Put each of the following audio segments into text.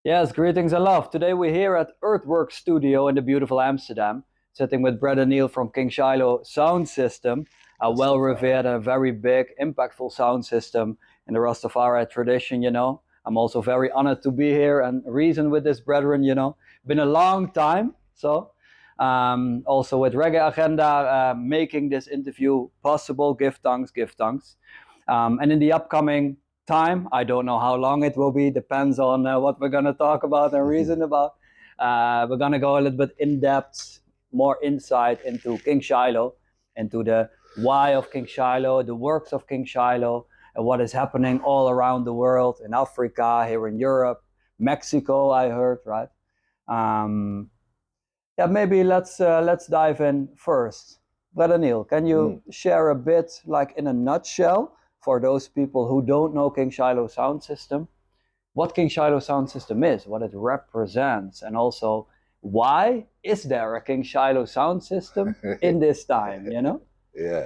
Yes, greetings and love. Today we're here at Earthwork Studio in the beautiful Amsterdam, sitting with Bredda from King Shiloh Sound System, a well-revered and very big, impactful sound system in the Rastafari tradition. I'm also very honored to be here and reason with this brethren. Been a long time, so also with Reggae Agenda making this interview possible. Give thanks, give thanks. And in the upcoming time, I don't know how long it will be, depends on what we're going to talk about and reason about. We're going to go a little bit in depth, more insight into King Shiloh, into the why of King Shiloh, the works of King Shiloh, and what is happening all around the world, in Africa, here in Europe, Mexico, I heard, right? Um, yeah, maybe let's dive in first. Brother Neil, can you share a bit, like in a nutshell, for those people who don't know King Shiloh Sound System, what King Shiloh Sound System is, what it represents, and also why is there a King Shiloh Sound System in this time? Yeah.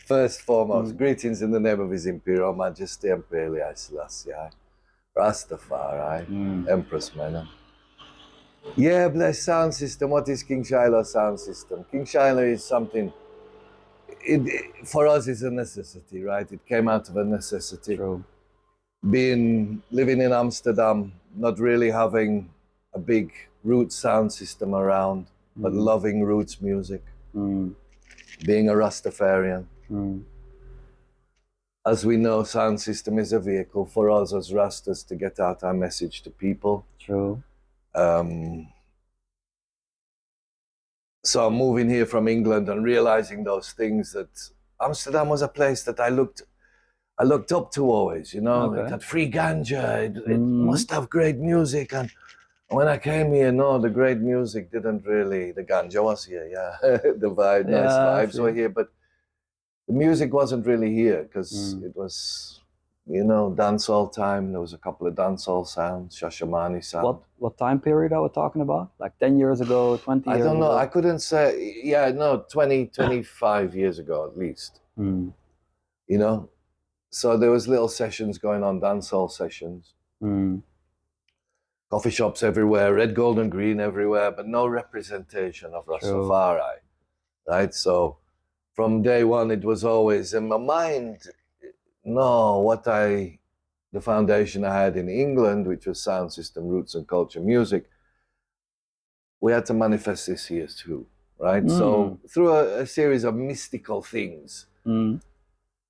First foremost, greetings in the name of His Imperial Majesty Emperor Haile Selassie, Rastafari, Empress Mena. Yeah, bless sound system. What is King Shiloh Sound System? King Shiloh is something, for us, it's a necessity, right? It came out of a necessity. True. Living in Amsterdam, not really having a big roots sound system around, but loving roots music. Being a Rastafarian. As we know, sound system is a vehicle for us as Rastas to get out our message to people. True. So moving here from England and realizing those things, that Amsterdam was a place that I looked up to always, Okay. It had free ganja, it must have great music. And when I came here, no, the great music didn't really, the ganja was here, yeah, the vibe, nice vibes were here, but the music wasn't really here because it was, dancehall time. There was a couple of dancehall sounds, Shashamani sound. What time period are we talking about? Like 10 years ago, 20 years ago? I don't know. I couldn't say. Yeah, no, 20, 25 years ago at least. So there was little sessions going on, dancehall sessions. Coffee shops everywhere, red, gold, and green everywhere, but no representation of Rastafari, right? So from day one, it was always in my mind. The foundation I had in England, which was sound system, roots and culture music, we had to manifest this here too, right? So through a series of mystical things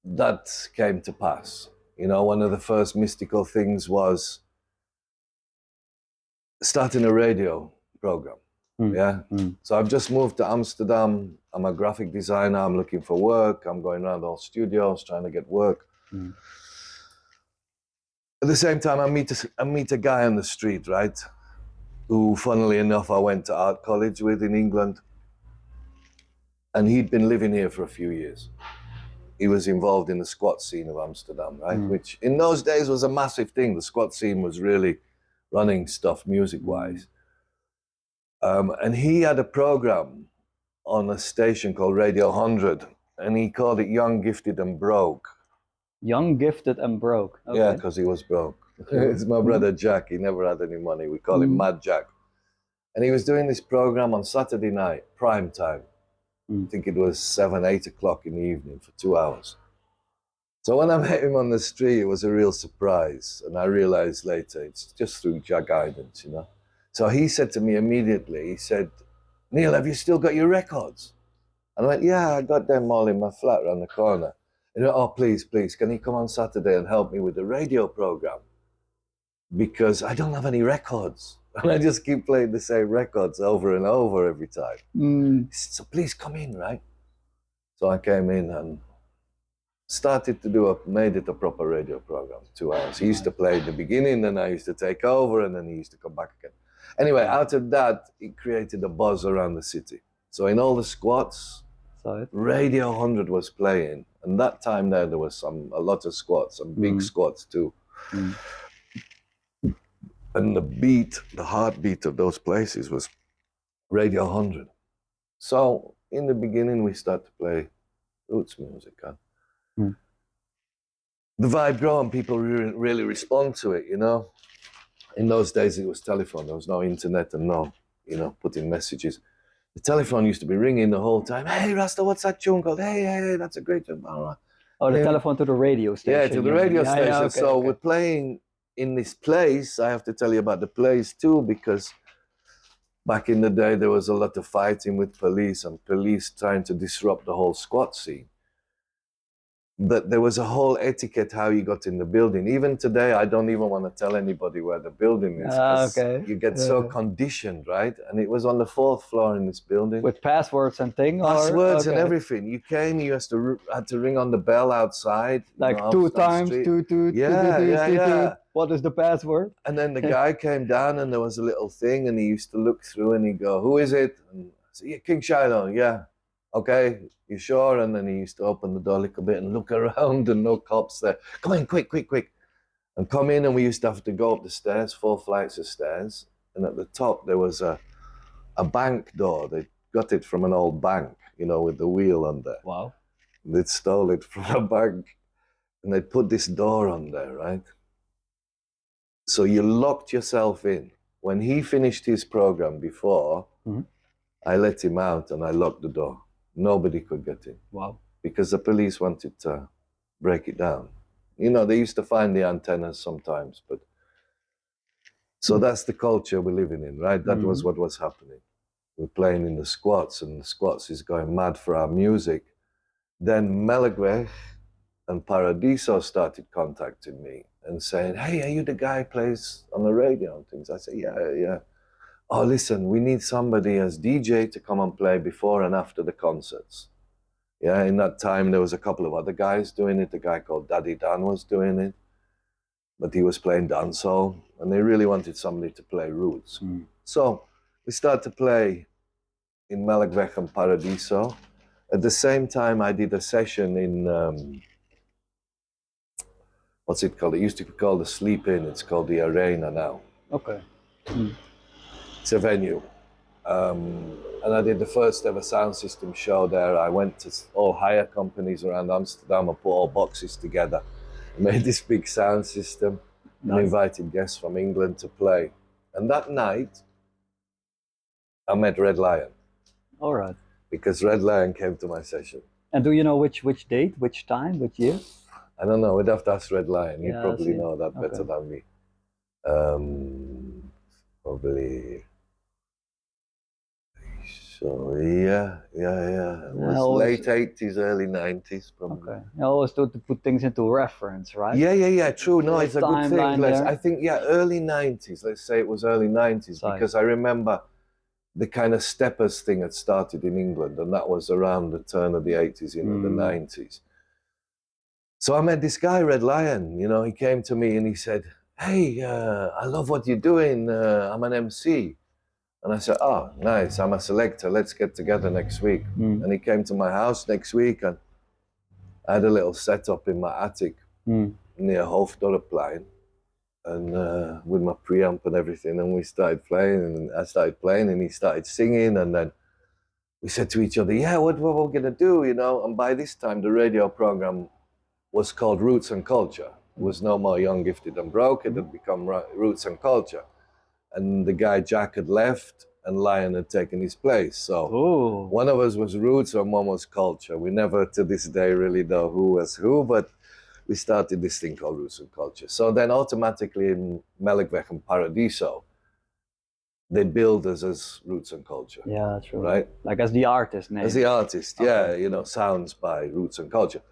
that came to pass. One of the first mystical things was starting a radio program. So I've just moved to Amsterdam. I'm a graphic designer. I'm looking for work. I'm going around all studios trying to get work. At the same time, I meet a guy on the street, right? Who, funnily enough, I went to art college with in England. And he'd been living here for a few years. He was involved in the squat scene of Amsterdam, right? Which in those days was a massive thing. The squat scene was really running stuff music-wise. And he had a program on a station called Radio 100, and he called it Young, Gifted and Broke. Young, Gifted and Broke. Okay. Yeah, because he was broke. It's my brother Jack. He never had any money. We call him Mad Jack. And he was doing this program on Saturday night, prime time. I think it was 7, 8 o'clock in the evening for 2 hours. So when I met him on the street, it was a real surprise. And I realized later, it's just through Jack guidance, So he said to me immediately, he said, "Neil, have you still got your records?" And I went, "Yeah, I got them all in my flat around the corner." And he went, "Oh, please, can you come on Saturday and help me with the radio program? Because I don't have any records. And I just keep playing the same records over and over every time." He said, "So please come in, right?" So I came in and made it a proper radio program, 2 hours. He used to play at the beginning, then I used to take over, and then he used to come back again. Anyway, out of that, it created a buzz around the city. So in all the squats, Radio 100 was playing. And that time there was a lot of squats, some big squats too. And the heartbeat of those places was Radio 100. So in the beginning, we started to play roots music. The vibe grew and people really respond to it, In those days, it was telephone. There was no internet and no, putting messages. The telephone used to be ringing the whole time. Hey, Rasta, what's that tune called? Hey, that's a great tune. Oh, the telephone to the radio station. Yeah, to the radio station. Yeah, okay, so we're playing in this place. I have to tell you about the place too, because back in the day, there was a lot of fighting with police and police trying to disrupt the whole squat scene. But there was a whole etiquette how you got in the building. Even today, I don't even want to tell anybody where the building is, because you get so conditioned, right? And it was on the 4th floor in this building. With passwords and things? Passwords and everything. You came, you had to ring on the bell outside. Like 2 times, Yeah. What is the password? And then the guy came down and there was a little thing and he used to look through and he'd go, who is it? And I said, yeah, King Shiloh, yeah. Okay, you sure? And then he used to open the door a little bit and look around and no cops there. Come in, quick. And come in, and we used to have to go up the stairs, 4 flights of stairs. And at the top there was a bank door. They got it from an old bank, with the wheel on there. Wow. They'd stole it from a bank. And they'd put this door on there, right? So you locked yourself in. When he finished his program before, I let him out and I locked the door. Nobody could get in. Wow. Because the police wanted to break it down. They used to find the antennas sometimes, but so that's the culture we're living in, right? That was what was happening. We're playing in the squats, and the squats is going mad for our music. Then Melkweg and Paradiso started contacting me and saying, hey, are you the guy who plays on the radio and things? I said, yeah. Oh, listen, we need somebody as DJ to come and play before and after the concerts. Yeah, in that time, there was a couple of other guys doing it. A guy called Daddy Dan was doing it, but he was playing dancehall, and they really wanted somebody to play roots. So we started to play in Melkweg and Paradiso. At the same time, I did a session in, what's it called? It used to be called the Sleep Inn. It's called the Arena now. Okay. It's a venue. And I did the first ever sound system show there. I went to all hire companies around Amsterdam and put all boxes together. Made this big sound system and invited guests from England to play. And that night, I met Red Lion. All right. Because Red Lion came to my session. And do you know which date, which time, which year? I don't know. We'd have to ask Red Lion. He'd probably know that better than me. Probably. So yeah. It was late 80s, early 90s, probably. Okay. You always do to put things into reference, right? Yeah. True. No, it's a good thing. I think early 90s. Let's say it was early 90s because I remember the kind of steppers thing had started in England, and that was around the turn of the 80s into the 90s. So I met this guy, Red Lion. He came to me and he said, hey, I love what you're doing. I'm an MC. And I said, oh, nice, I'm a selector. Let's get together next week. And he came to my house next week, and I had a little setup in my attic near Hoofddorpplein, and with my preamp and everything. And we started playing, and I started playing, and he started singing. And then we said to each other, yeah, what we're going to do, And by this time, the radio program was called Roots and Culture. It was no more Young, Gifted and Broke. It had become Roots and Culture. And the guy Jack had left and Lion had taken his place. So one of us was Roots and one was Culture. We never to this day really know who was who, but we started this thing called Roots and Culture. So then automatically in Melkweg and Paradiso, they billed us as Roots and Culture. Yeah, true. Right? Like as the artist name. As the artist, sounds by Roots and Culture.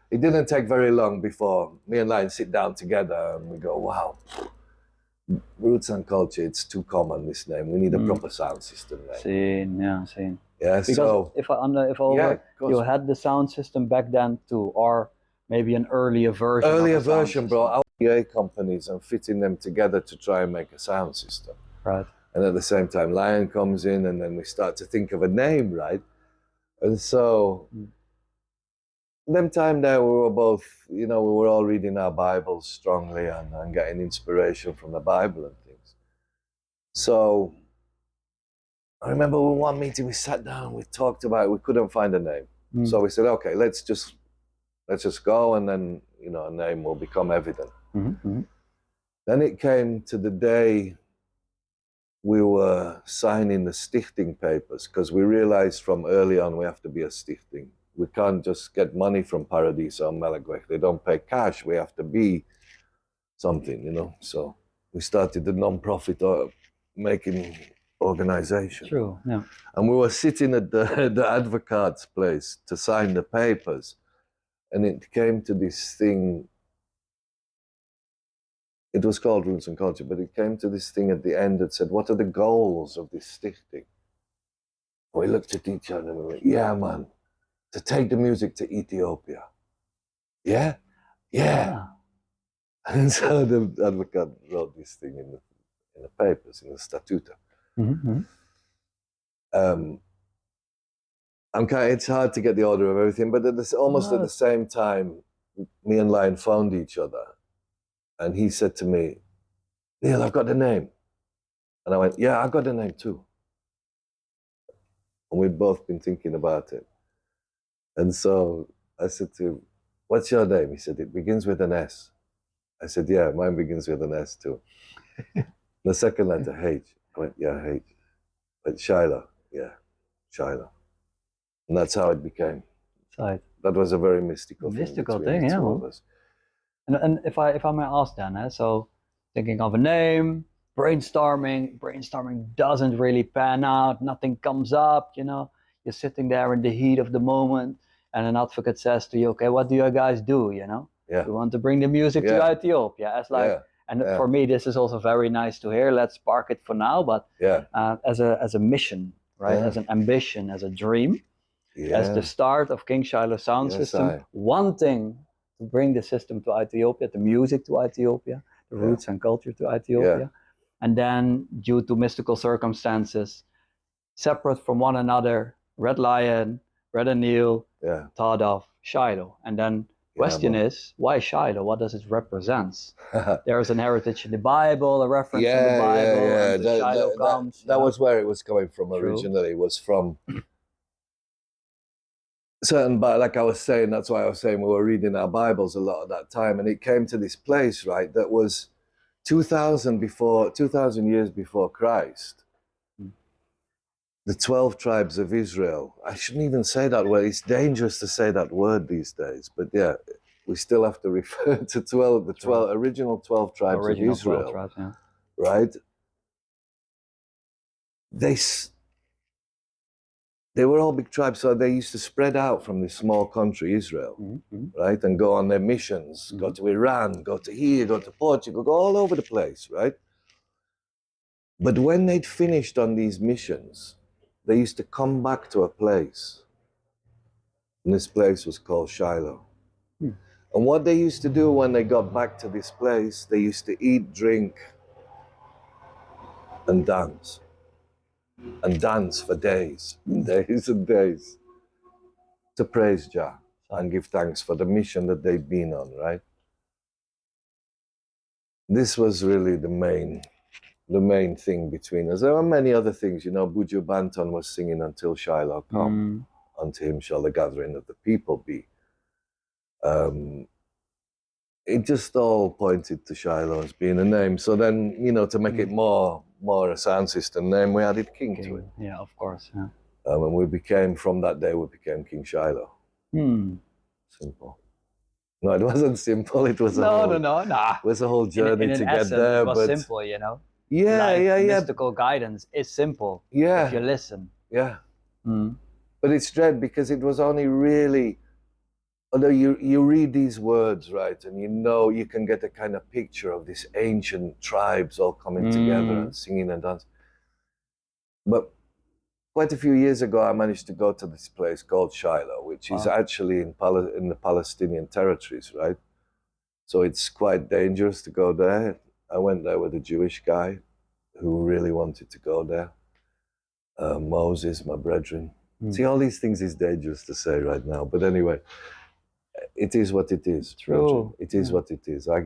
It didn't take very long before me and Lion sit down together and we go, wow, Roots and Culture, it's too common, this name. We need a proper sound system name. Seen. Yeah, because so... you had the sound system back then too, or maybe an earlier version Earlier of a sound version, bro. Our PA companies and fitting them together to try and make a sound system. Right. And at the same time, Lion comes in and then we start to think of a name, right? And so... them time there, we were both, we were all reading our Bibles strongly and getting inspiration from the Bible and things. So I remember in one meeting we sat down, we talked about it, we couldn't find a name. So we said, okay, let's just go and then, a name will become evident. Then it came to the day we were signing the stichting papers, because we realized from early on we have to be a stichting. We can't just get money from Paradiso or Melkweg. They don't pay cash. We have to be something, you know. So we started the non-profit making organization. True, yeah. And we were sitting at the advocate's place to sign the papers. And it came to this thing. It was called Roots and Culture, but it came to this thing at the end that said, what are the goals of this stichting? We looked at each other and we went, yeah, man, to take the music to Ethiopia. Yeah? Yeah. And so the advocate wrote this thing in the papers, in the statuta. Mm-hmm. It's hard to get the order of everything, but almost at the same time, me and Lion found each other. And he said to me, Neil, I've got the name. And I went, yeah, I've got the name too. And we'd both been thinking about it. And so I said to him, what's your name? He said, it begins with an S. I said, yeah, mine begins with an S too. The second letter, H. I went, yeah, H. I went, Shiloh. Yeah, Shiloh. And that's how it became. Right. That was a very mystical thing, yeah. And if I may ask then, so thinking of a name, brainstorming doesn't really pan out, nothing comes up, you know, you're sitting there in the heat of the moment and an advocate says to you, okay, what do you guys do, you know? Yeah. We want to bring the music to Ethiopia. As like, for me, this is also very nice to hear. Let's park it for now, but as a mission, right? As an ambition, as a dream, as the start of King Shiloh Sound System, wanting to bring the system to Ethiopia, the music to Ethiopia, the roots and culture to Ethiopia. And then, due to mystical circumstances, separate from one another, Red Lion, Bredda Neil, thought of Shiloh. And then question is, why Shiloh? What does it represent? There's an heritage in the Bible, a reference in the Bible, and Shiloh comes. That was where it was coming from originally. It was from certain, but like I was saying, that's why I was saying we were reading our Bibles a lot at that time, and it came to this place, right, that was 2,000 years before Christ. The 12 tribes of Israel. I shouldn't even say that word. It's dangerous to say that word these days, but yeah, we still have to refer to the original 12 tribes of Israel, 12 tribes, right? They were all big tribes, so they used to spread out from this small country, Israel, right? And go on their missions, go to Iran, go to here, go to Portugal, go all over the place, right? But when they'd finished on these missions, they used to come back to a place. And this place was called Shiloh. And what they used to do when they got back to this place, they used to eat, drink, and dance. And dance for days and days and days to praise Jah and give thanks for the mission that they've been on, right? This was really the main thing between us. There were many other things, you know. Buju Banton was singing until Shiloh come, unto him shall the gathering of the people be. It just all pointed to Shiloh as being a name. So then, you know, to make it more a sound system name, we added King to it. Yeah, of course. Yeah. And from that day, we became King Shiloh. Simple. No, it wasn't simple. It was It was a whole journey to get there. It was simple, you know. Yeah. Mystical guidance is simple. Yeah. If you listen. Yeah. But it's dread because it was only really, although you read these words, right, and you know you can get a kind of picture of these ancient tribes all coming together and singing and dancing. But quite a few years ago, I managed to go to this place called Shiloh, which is actually in the Palestinian territories, right? So it's quite dangerous to go there. I went there with a Jewish guy who really wanted to go there. Moses, my brethren. See, all these things is dangerous to say right now, but anyway. It is what it is. True. It is what it is. I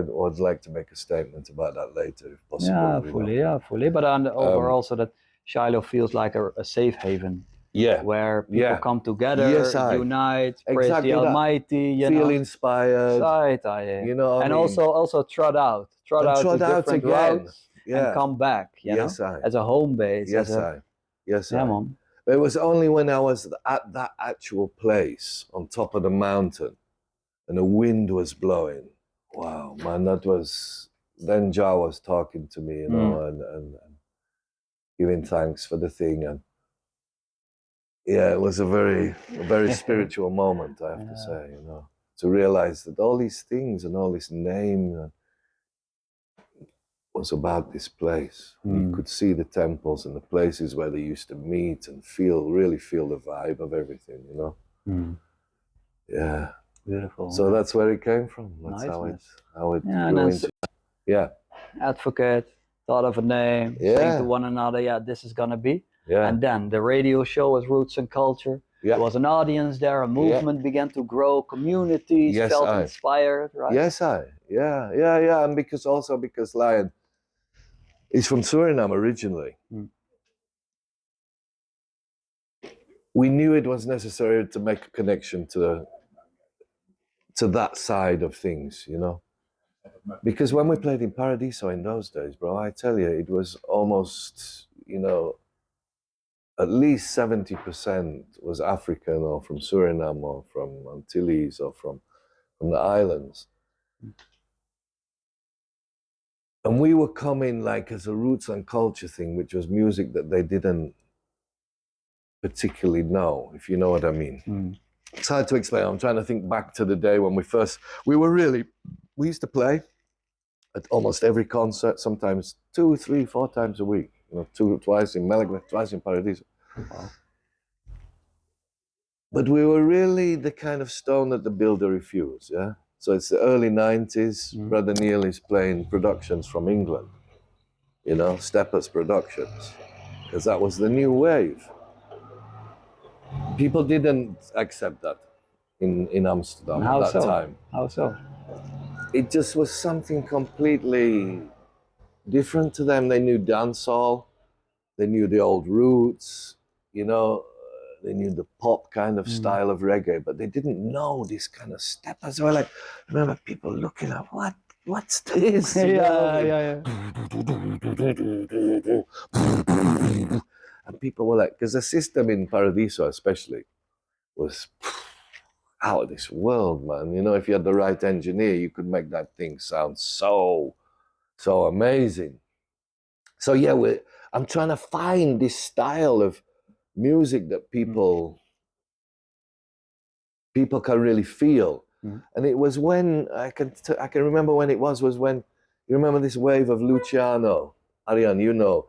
would like to make a statement about that later, if possible. Yeah, fully. But overall, also that Shiloh feels like a safe haven Yeah. where people Yeah. come together, Yes, unite, praise exactly the that. Almighty, you Feel know. inspired. You know what and I mean? also trot out And to trot out different again. routes and Yeah. come back, you know, as a home base. Yes, Yeah, man. But it was only when I was at that actual place on top of the mountain and the wind was blowing. Wow, man, that was, then Jah was talking to me, you know, and giving thanks for the thing. And yeah, it was a very spiritual moment, I have to say, you know, to realize that all these things and all this name was about this place. You could see the temples and the places where they used to meet and really feel the vibe of everything, you know. Yeah. Beautiful. So that's where it came from. That's how it grew into. Yeah. Advocate, thought of a name, saying to one another, yeah, this is gonna be. Yeah. And then the radio show was Roots and Culture. Yeah. There was an audience there, a movement began to grow, communities felt inspired, right? Yeah. And because Lion is from Suriname originally. We knew it was necessary to make a connection to that side of things, you know. Because when we played in Paradiso in those days, bro, I tell you, it was almost, you know, at least 70% was African or from Suriname or from Antilles or from the islands. And we were coming like as a roots and culture thing, which was music that they didn't particularly know, if you know what I mean. It's hard to explain. I'm trying to think back to the day when we used to play at almost every concert, sometimes 2, 3, 4 times a week. You know, twice in Nijmegen, twice in Paradiso. Wow. But we were really the kind of stone that the builder refused, yeah? So it's the early 90s. Brother Neil is playing productions from England, you know, Steppers Productions, because that was the new wave. People didn't accept that in Amsterdam at that time. How so? It just was something completely different to them. They knew dancehall, they knew the old roots, you know, they knew the pop kind of style of reggae, but they didn't know this kind of steppers. They were like, I remember people looking at, what's this? Yeah. And people were like, because the system in Paradiso especially was out of this world, man. You know, if you had the right engineer, you could make that thing sound so amazing. So yeah, I'm trying to find this style of music that people can really feel. And it was when I can remember when it was when you remember this wave of Luciano, Ariane, you know,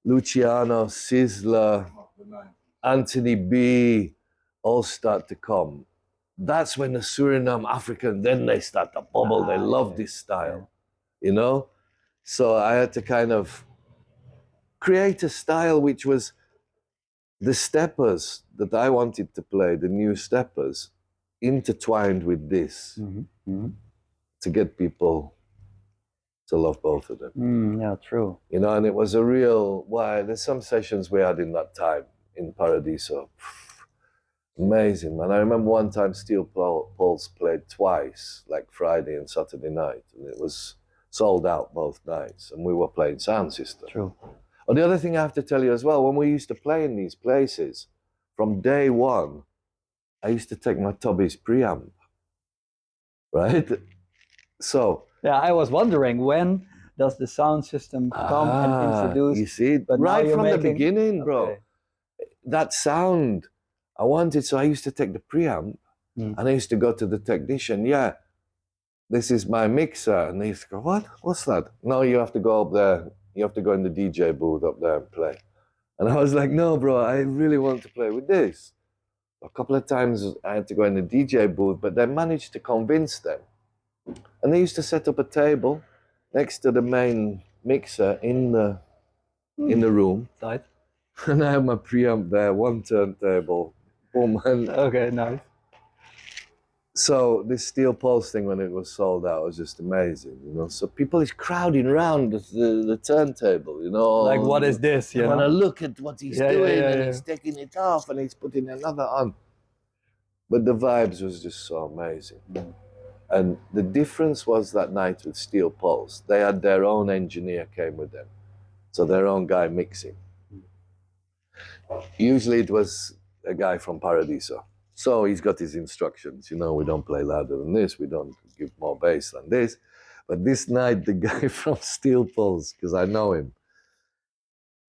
Luciano, Sizzla, Anthony B, all start to come. That's when the Suriname African, then they start to bubble. They love this style, you know? So I had to kind of create a style which was the steppers that I wanted to play, the new steppers, intertwined with this to get people to love both of them. Yeah, true. You know, and it was a real, there's some sessions we had in that time in Paradiso. Amazing, man. I remember one time Steel Pulse played twice, like Friday and Saturday night, and it was sold out both nights, and we were playing sound system. True. Oh, the other thing I have to tell you as well, when we used to play in these places, from day one, I used to take my Tubby's preamp, right? So... Yeah, I was wondering, when does the sound system come and introduce? You see, but right from the beginning, bro. That sound... so I used to take the preamp and I used to go to the technician, this is my mixer. And they used to go, what? What's that? No, you have to go up there. You have to go in the DJ booth up there and play. And I was like, no, bro, I really want to play with this. A couple of times I had to go in the DJ booth, but I managed to convince them. And they used to set up a table next to the main mixer in the room. Right. And I have my preamp there, one turntable. Boom, and okay, nice. So this steel pulse thing, when it was sold out, was just amazing, you know. So people is crowding around the turntable, you know. Like, what is this? You want to look at what he's doing, and he's taking it off, and he's putting another on. But the vibes was just so amazing. And the difference was that night with Steel Pulse, they had their own engineer came with them. So their own guy mixing. Usually it was a guy from Paradiso. So he's got his instructions, you know, we don't play louder than this, we don't give more bass than this. But this night, the guy from Steel Pulse, because I know him,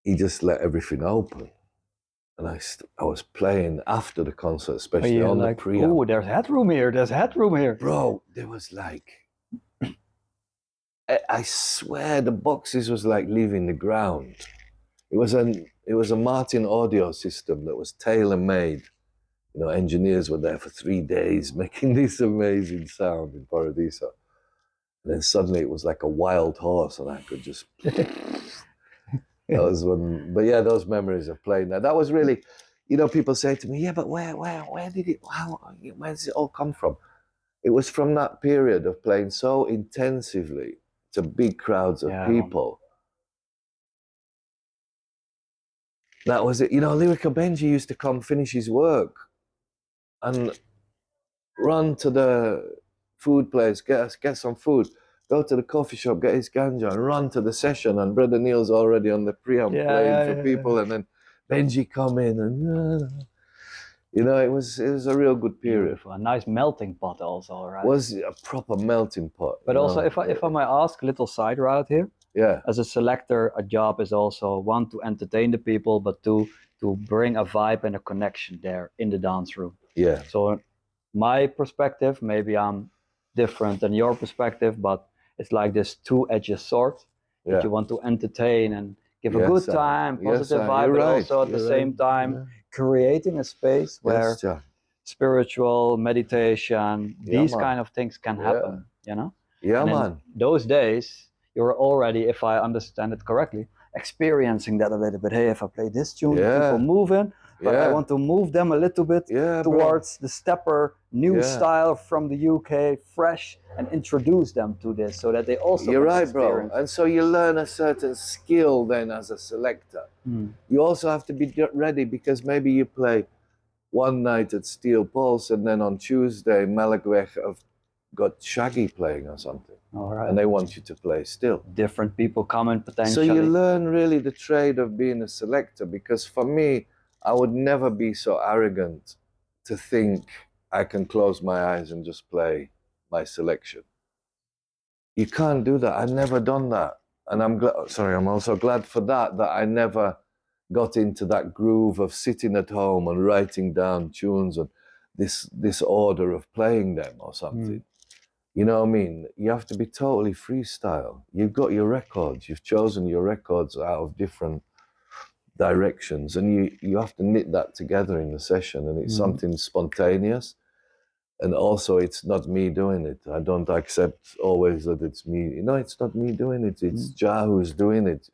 he just let everything open. And I was playing after the concert, especially on the pre-amp. Oh, there's headroom here, there's headroom here. Bro, there was like, I swear the boxes was like leaving the ground. It was a Martin audio system that was tailor-made. You know, engineers were there for 3 days making this amazing sound in Paradiso. And then suddenly it was like a wild horse and I could just... That was when, but yeah, those memories of playing that. That was really, you know, people say to me, yeah, but where did it, where does it all come from? It was from that period of playing so intensively to big crowds of people. That was it. You know, Lyrica Benji used to come finish his work and run to the food place, get some food, go to the coffee shop, get his ganja, and run to the session. And Brother Neil's already on the preamp playing for people, and then Benji come in, and you know, it was a real good period. Beautiful. A nice melting pot, also, right? It was a proper melting pot. But also, if I might ask, a little side route here. Yeah. As a selector, a job is also one, to entertain the people, but two, to bring a vibe and a connection there in the dance room. Yeah. So my perspective, maybe I'm different than your perspective, but it's like this two-edged sword that you want to entertain and give a good time, positive vibe, but also at the same time creating a space where spiritual meditation, these kind of things can happen, you know? Yeah, and man. Those days, you're already, if I understand it correctly, experiencing that a little bit. Hey, if I play this tune, people moving, but I want to move them a little bit towards the stepper, new style from the UK, fresh, and introduce them to this so that they also You're right, bro. And so you learn a certain skill then as a selector. You also have to be ready, because maybe you play one night at Steel Pulse and then on Tuesday, Melkweg have got Shaggy playing or something. All right. And they want you to play still. Different people coming potentially. So you learn really the trade of being a selector, because for me, I would never be so arrogant to think I can close my eyes and just play my selection. You can't do that. I've never done that. And I'm also glad for that I never got into that groove of sitting at home and writing down tunes and this order of playing them or something. You know what I mean? You have to be totally freestyle. You've got your records. You've chosen your records out of different directions, and you have to knit that together in the session, and it's something spontaneous. And also, it's not me doing it. I don't accept always that it's me. You know, it's not me doing it. It's Jah who's doing it.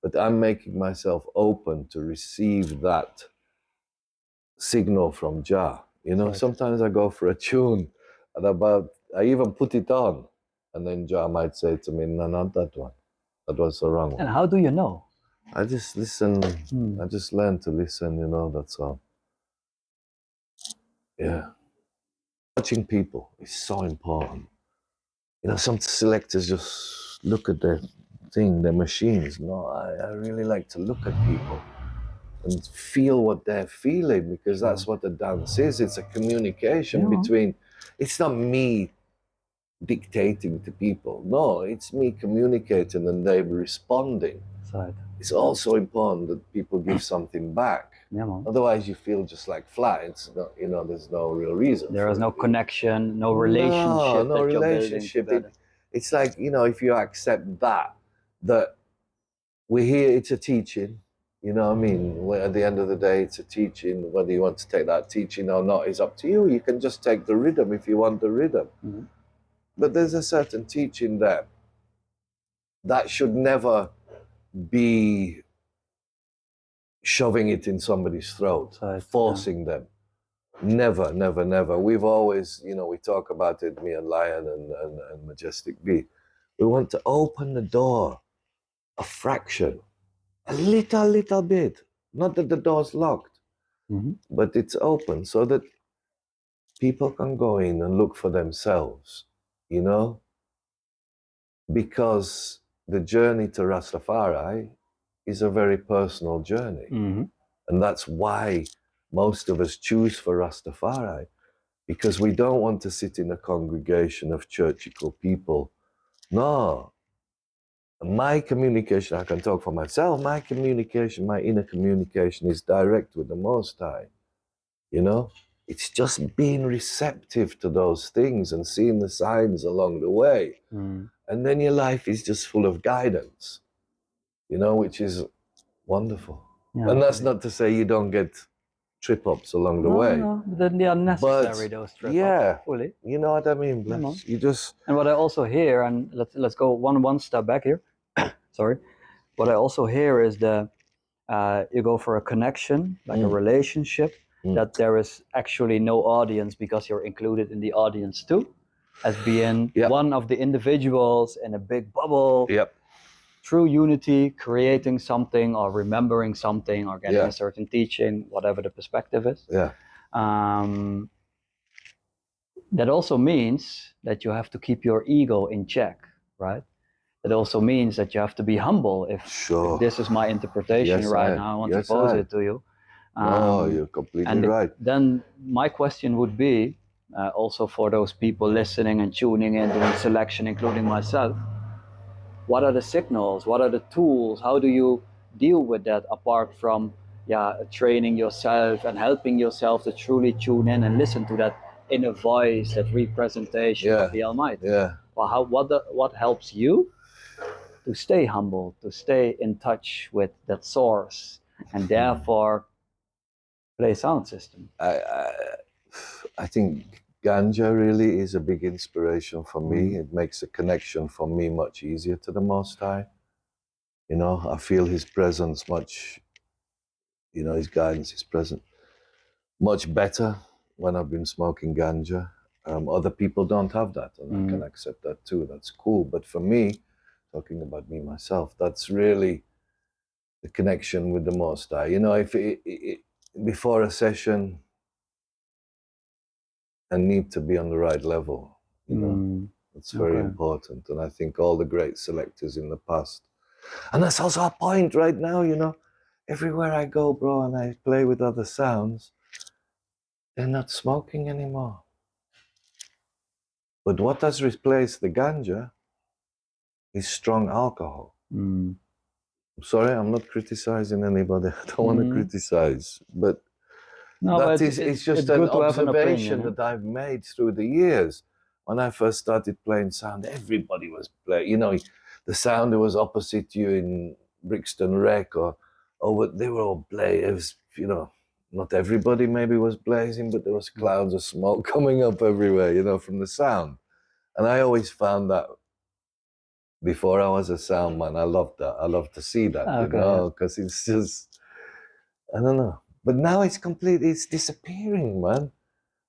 But I'm making myself open to receive that signal from Jah. You know, sometimes I go for a tune, and I even put it on, and then Jah might say to me, no, not that one. That was the wrong one. And how do you know? I just listen. I just learn to listen, you know, that's all. Yeah. Watching people is so important. You know, some selectors just look at their thing, their machines. No, I really like to look at people and feel what they're feeling, because that's what the dance is. It's a communication between, it's not me dictating to people. No, it's me communicating and they're responding. Right. It's also important that people give something back. Otherwise you feel just like flat. It's not, you know, there's no real reason. There is no connection, no relationship. No relationship. It's like, you know, if you accept that we're here, it's a teaching. You know what I mean? At the end of the day, it's a teaching. Whether you want to take that teaching or not is up to you. You can just take the rhythm if you want the rhythm. But there's a certain teaching there that should never be shoving it in somebody's throat, forcing them. Never, never, never. We've always, you know, we talk about it, me and Lion and Majestic B. We want to open the door a fraction, a little bit. Not that the door's locked, but it's open so that people can go in and look for themselves, you know? Because the journey to Rastafari is a very personal journey. And that's why most of us choose for Rastafari, because we don't want to sit in a congregation of churchical people. No. My communication, I can talk for myself, my communication, my inner communication is direct with the Most High. You know? It's just being receptive to those things and seeing the signs along the way. And then your life is just full of guidance, you know, which is wonderful. Yeah, and that's not to say you don't get trip-ups along the way. No, but they are necessary, those trip-ups, fully. You know what I mean, Bless? You just... And what I also hear, and let's go one step back here. Sorry. What I also hear is you go for a connection, like a relationship, that there is actually no audience because you're included in the audience too, as being one of the individuals in a big bubble. True unity, creating something or remembering something or getting a certain teaching, whatever the perspective is. That also means that you have to keep your ego in check, right? It also means that you have to be humble. If this is my interpretation now, I want to pose it to you. No, you're completely right. Then my question would be, also for those people listening and tuning in, doing selection, including myself, what are the signals? What are the tools? How do you deal with that apart from training yourself and helping yourself to truly tune in and listen to that inner voice, that representation of the Almighty? Well, what helps you to stay humble, to stay in touch with that source, and therefore play sound system? I think ganja really is a big inspiration for me. It makes the connection for me much easier to the Most High. You know, I feel His presence much, you know, His guidance, His presence much better when I've been smoking ganja. Other people don't have that, and I can accept that too. That's cool. But for me, talking about me myself, that's really the connection with the Most High. You know, if before a session, I need to be on the right level. You know, it's very important. And I think all the great selectors in the past, and that's also a point right now. You know, everywhere I go, bro, and I play with other sounds, they're not smoking anymore. But what has replaced the ganja is strong alcohol. I'm sorry, I'm not criticizing anybody. I don't want to criticize, but it's just an observation that I've made through the years. When I first started playing sound, everybody was playing. You know, the sound that was opposite you in Brixton Rec they were all playing. It was, you know, not everybody maybe was blazing, but there was clouds of smoke coming up everywhere, you know, from the sound. And I always found that before I was a sound man, I loved that. I love to see that, you know, because it's just, I don't know. But now it's disappearing, man.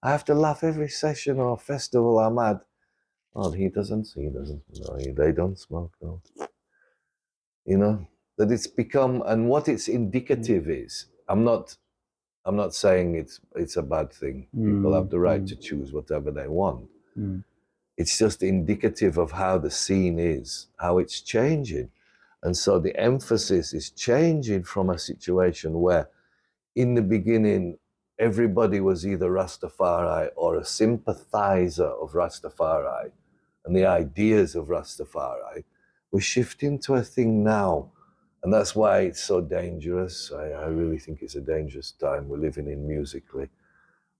I have to laugh every session or festival I'm at. Oh, they don't smoke, no. You know, that it's become, and what it's indicative is, I'm not saying it's a bad thing. People have the right to choose whatever they want. It's just indicative of how the scene is, how it's changing. And so the emphasis is changing from a situation where in the beginning, everybody was either Rastafari or a sympathizer of Rastafari and the ideas of Rastafari. We're shifting to a thing now. And that's why it's so dangerous. I really think it's a dangerous time we're living in musically,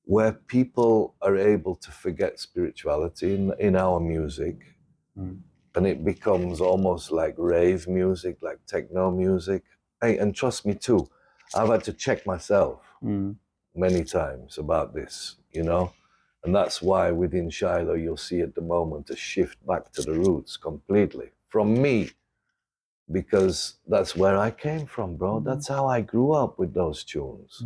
where people are able to forget spirituality in our music. And it becomes almost like rave music, like techno music. Hey, and trust me too, I've had to check myself many times about this, you know? And that's why within Shiloh, you'll see at the moment a shift back to the roots completely. From me, because that's where I came from, bro. That's how I grew up with those tunes.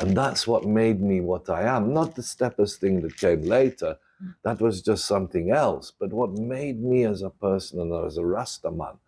And that's what made me what I am. Not the steppers thing that came later. That was just something else. But what made me as a person and as a Rasta man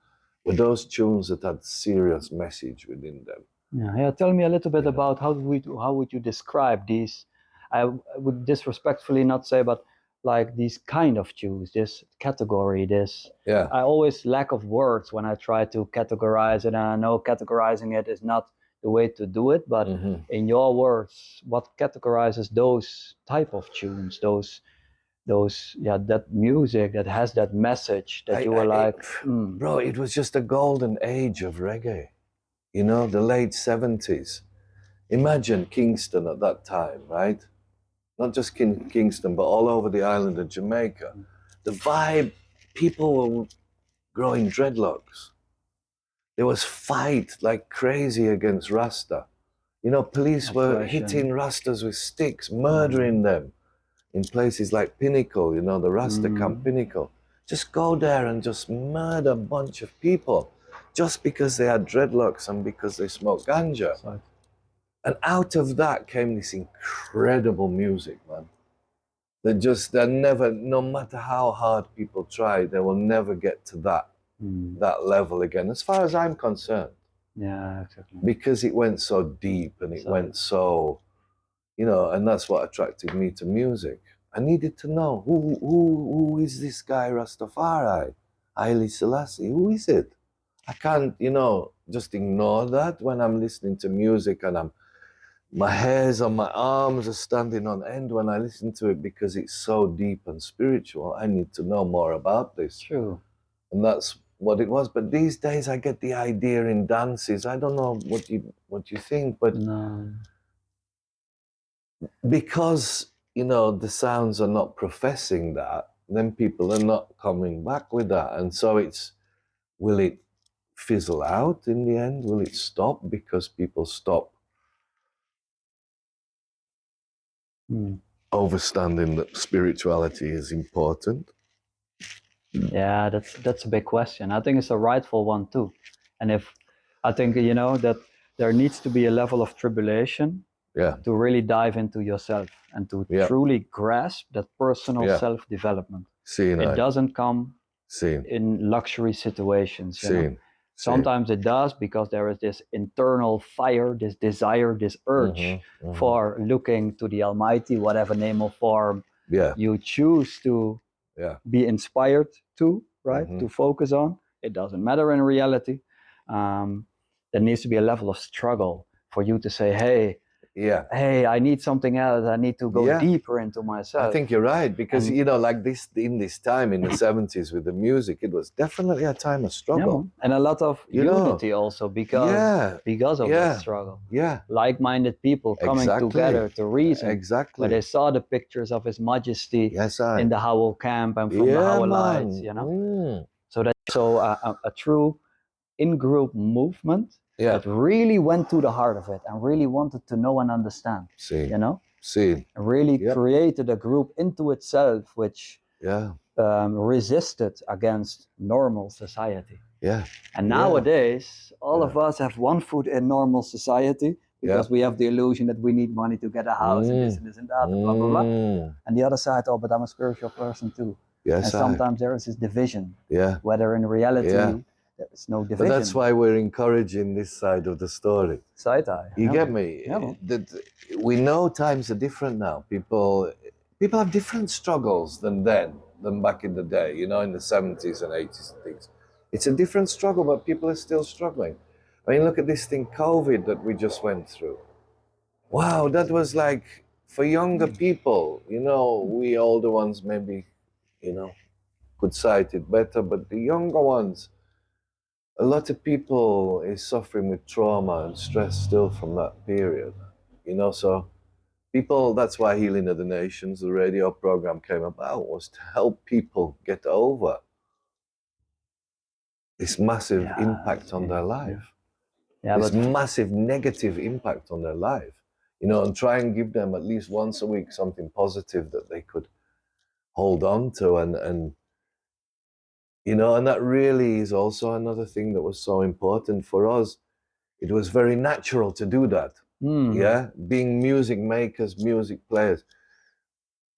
were those tunes that had serious message within them. Yeah. Tell me a little bit about how would you describe these? I would disrespectfully not say, but like these kind of tunes, this category, this. Yeah. I always lack of words when I try to categorize it, and I know categorizing it is not the way to do it. But in your words, what categorizes those type of tunes, those that music that has that message that you were like, bro, it was just a golden age of reggae. You know, the late 70s. Imagine Kingston at that time, right? Not just Kingston, but all over the island of Jamaica. The vibe, people were growing dreadlocks. There was fight like crazy against Rasta. You know, police were hitting Rastas with sticks, murdering them in places like Pinnacle, you know, the Rasta camp Pinnacle. Just go there and just murder a bunch of people just because they had dreadlocks and because they smoked ganja. Right. And out of that came this incredible music, man. That never, no matter how hard people try, they will never get to that level again, as far as I'm concerned. Yeah, exactly. Because it went so deep and it went so, you know, and that's what attracted me to music. I needed to know who is this guy Rastafari, Haile Selassie? Who is it? I can't, you know, just ignore that when I'm listening to music and my hairs on my arms are standing on end when I listen to it because it's so deep and spiritual. I need to know more about this. True. And that's what it was. But these days I get the idea in dances. I don't know what you think, but because, you know, the sounds are not professing that, then people are not coming back with that. And so will it fizzle out in the end? Will it stop because people stop overstanding that spirituality is important? Yeah, that's a big question. I think it's a rightful one too. And if I think, you know, that there needs to be a level of tribulation to really dive into yourself and to truly grasp that personal self-development. It doesn't come in luxury situations. You know? Sometimes it does because there is this internal fire, this desire, this urge for looking to the Almighty, whatever name or form you choose to be inspired to, right? To focus on. It doesn't matter in reality. There needs to be a level of struggle for you to say, hey, I need something else. I need to go deeper into myself. I think you're right, because you know, like in this time in the 70s with the music, it was definitely a time of struggle. And a lot of unity also because of that struggle. Yeah. Like-minded people coming together to reason. Exactly. Where they saw the pictures of His Majesty in the Howell camp and from the Howell Lights, you know. So that's a true in-group movement that really went to the heart of it and really wanted to know and understand. You know? And really created a group into itself which resisted against normal society. And nowadays, all of us have one foot in normal society because we have the illusion that we need money to get a house and this and that, blah, blah, blah. And the other side, oh, but I'm a spiritual person too. And sometimes there is this division, whether in reality there is no division. But that's why we're encouraging this side of the story. Side-eye. You get me? That we know times are different now. People have different struggles than back in the day, you know, in the 70s and 80s and things. It's a different struggle, but people are still struggling. I mean, look at this thing, COVID, that we just went through. Wow, that was like, for younger people, you know, we older ones maybe, you know, could cite it better, but the younger ones, a lot of people is suffering with trauma and stress still from that period, you know, so people, that's why Healing of the Nations, the radio program came about, was to help people get over this massive impact on their life. This massive negative impact on their life, you know, and try and give them at least once a week something positive that they could hold on to and you know, and that really is also another thing that was so important for us. It was very natural to do that. yeah, being music makers, music players.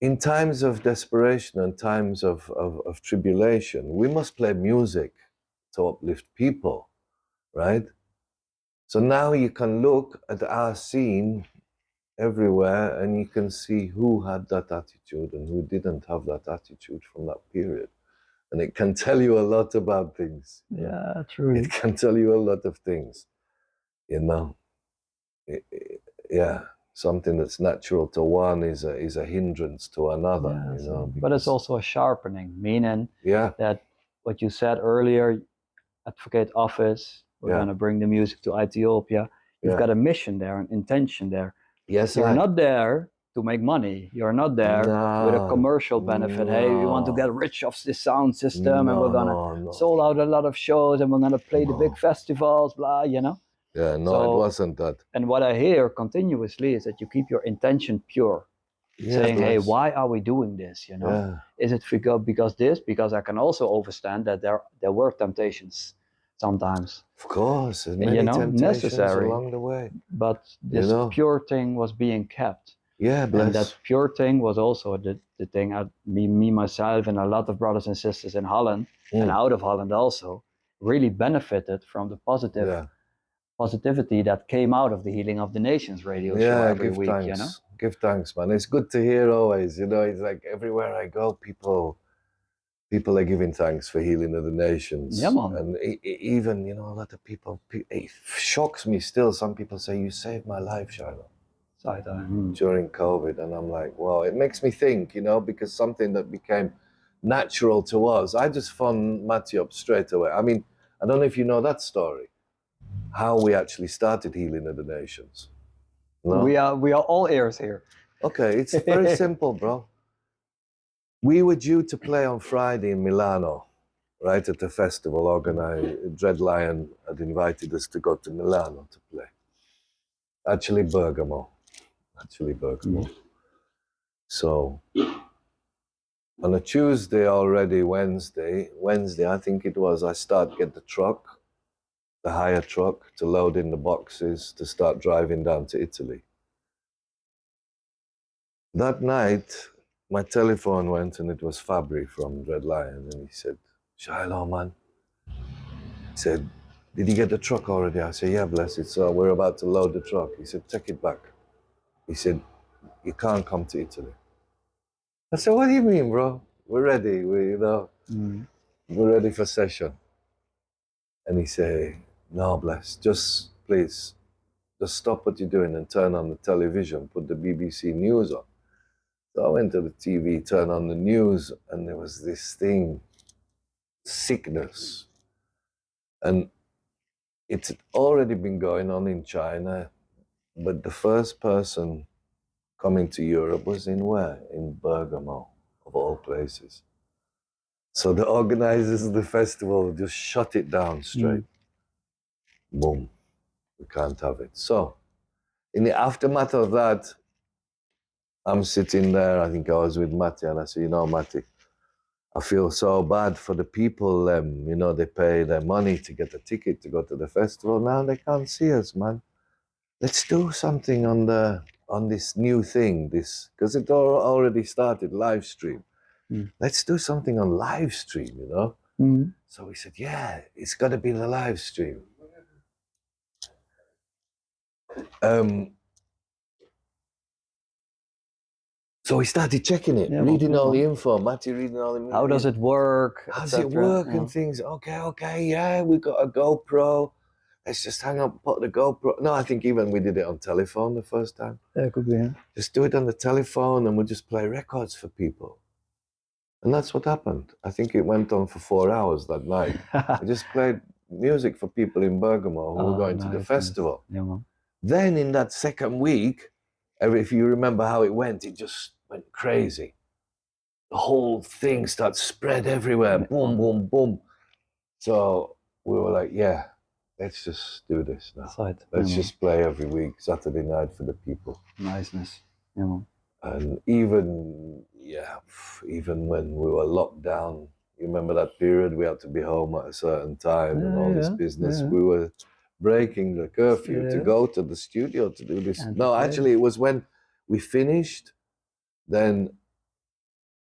In times of desperation and times of tribulation, we must play music to uplift people, right? So now you can look at our scene everywhere and you can see who had that attitude and who didn't have that attitude from that period. And it can tell you a lot about things. Yeah, truly. It can tell you a lot of things, you know. Yeah, something that's natural to one is a hindrance to another, Yeah, you know. but it's also a sharpening, meaning that what you said earlier, advocate office, we're going to bring the music to Ethiopia. You've got a mission there, an intention there. Yes, you're not there to make money. You're not there with a commercial benefit. Hey, we want to get rich off this sound system, and we're gonna sold out a lot of shows, and we're gonna play the big festivals, blah, you know. Yeah, no, so, it wasn't that. And what I hear continuously is that you keep your intention pure, saying, hey, why are we doing this? You know, is it because this? Because I can also understand that there were temptations sometimes. Of course, there's many temptations necessary along the way. But this pure thing was being kept. Yeah, bless. And that pure thing was also the thing. Me, myself, and a lot of brothers and sisters in Holland and out of Holland also really benefited from the positivity that came out of the Healing of the Nations radio show every week. Thanks. You know, give thanks, man. It's good to hear always. You know, it's like everywhere I go, people are giving thanks for Healing of the Nations. Yeah, man. And even, you know, a lot of people, it shocks me still. Some people say, you saved my life, Shiloh, during COVID. And I'm like, well, it makes me think, you know, because something that became natural to us. I just phoned Matthew up straight away. I mean, I don't know if you know that story, how we actually started Healing of the Nations. No? We are all ears here. Okay, it's very simple, bro. We were due to play on Friday in Milano, right, at the festival organized. Dread Lion had invited us to go to Milano to play. Actually, Bergamo. So, on a Tuesday already, Wednesday, I think it was, I get the truck, the hire truck, to load in the boxes to start driving down to Italy. That night, my telephone went and it was Fabri from Dread Lion, and he said, Shiloh, man. He said, did you get the truck already? I said, yeah, bless it. So we're about to load the truck. He said, take it back. He said, you can't come to Italy. I said, what do you mean, bro? We're ready. We're ready for session. And he said, no, bless, just please, just stop what you're doing and turn on the television, put the BBC News on. So I went to the TV, turned on the news, and there was this thing, sickness. And it's already been going on in China, but the first person coming to Europe was in where? In Bergamo, of all places. So the organizers of the festival just shut it down straight. Boom. We can't have it. So, in the aftermath of that, I'm sitting there, I think I was with Matty, and I said, you know, Matty, I feel so bad for the people, you know, they pay their money to get a ticket to go to the festival. Now they can't see us, man. Let's do something on this new thing, because it already started, live stream. Let's do something on live stream, you know? So we said, yeah, it's got to be the live stream. So we started checking it, reading all the info, Matty reading all the info. How does it work? How does it work and things? Okay, yeah, we got a GoPro. Let's just hang up, put the GoPro. No, I think even we did it on telephone the first time. Yeah, could be, yeah. Just do it on the telephone and we'll just play records for people. And that's what happened. I think it went on for 4 hours that night. We just played music for people in Bergamo who were going to the festival. Yeah, man. Then in that second week, if you remember how it just went crazy. The whole thing started spread everywhere. Boom, boom, boom. So we were like, yeah, let's just do this now. Let's just play every week, Saturday night for the people. Niceness. Yeah, man. And even when we were locked down, you remember that period we had to be home at a certain time and all this business. We were breaking the curfew to go to the studio to do this. No, actually, it was when we finished, then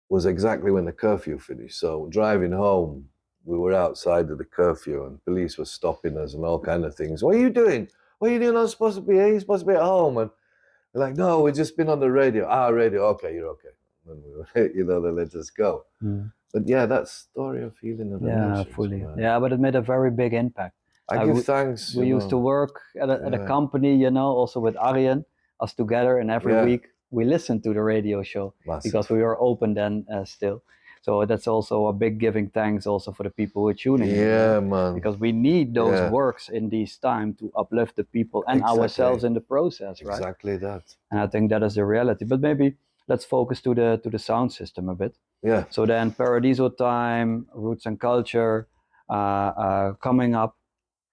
was exactly when the curfew finished. So driving home, we were outside of the curfew and police were stopping us and all kind of things. What are you doing? What are you doing? I'm supposed to be here. You're supposed to be at home. And we're like, no, we've just been on the radio. Radio. Okay, you're okay. And we were, they let us go. But yeah, that story of healing of the nations. Fully. Man. Yeah, but it made a very big impact. I give thanks. We used to work at a company, also with Arjen, us together, and every week we listened to the radio show. Massive. Because we were open then still. So that's also a big giving thanks also for the people who are tuning in. Yeah, man. Because we need those works in these times to uplift the people and ourselves in the process, right? Exactly that. And I think that is the reality. But maybe let's focus to the sound system a bit. Yeah. So then Paradiso Time, Roots and Culture coming up.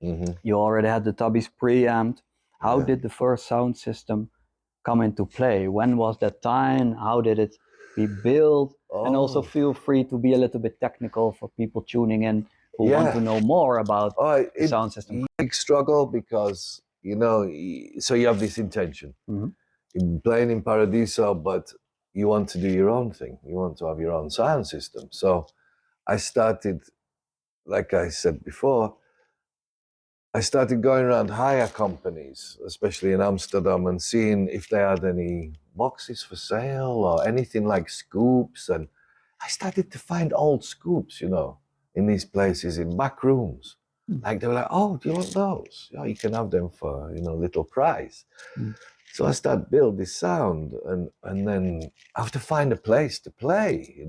You already had the Tubbies preamp. How did the first sound system come into play? When was that time? How did it be built? And also feel free to be a little bit technical for people tuning in who want to know more about the sound system. Big struggle because, so you have this intention. You're playing in Paradiso, but you want to do your own thing. You want to have your own sound system. So I started, like I said before, I started going around hire companies, especially in Amsterdam, and seeing if they had any boxes for sale or anything like scoops. And I started to find old scoops, in these places, in back rooms. Like they were like, oh, do you want those? Yeah, you can have them for, little price. So I started build this sound, and then I have to find a place to play,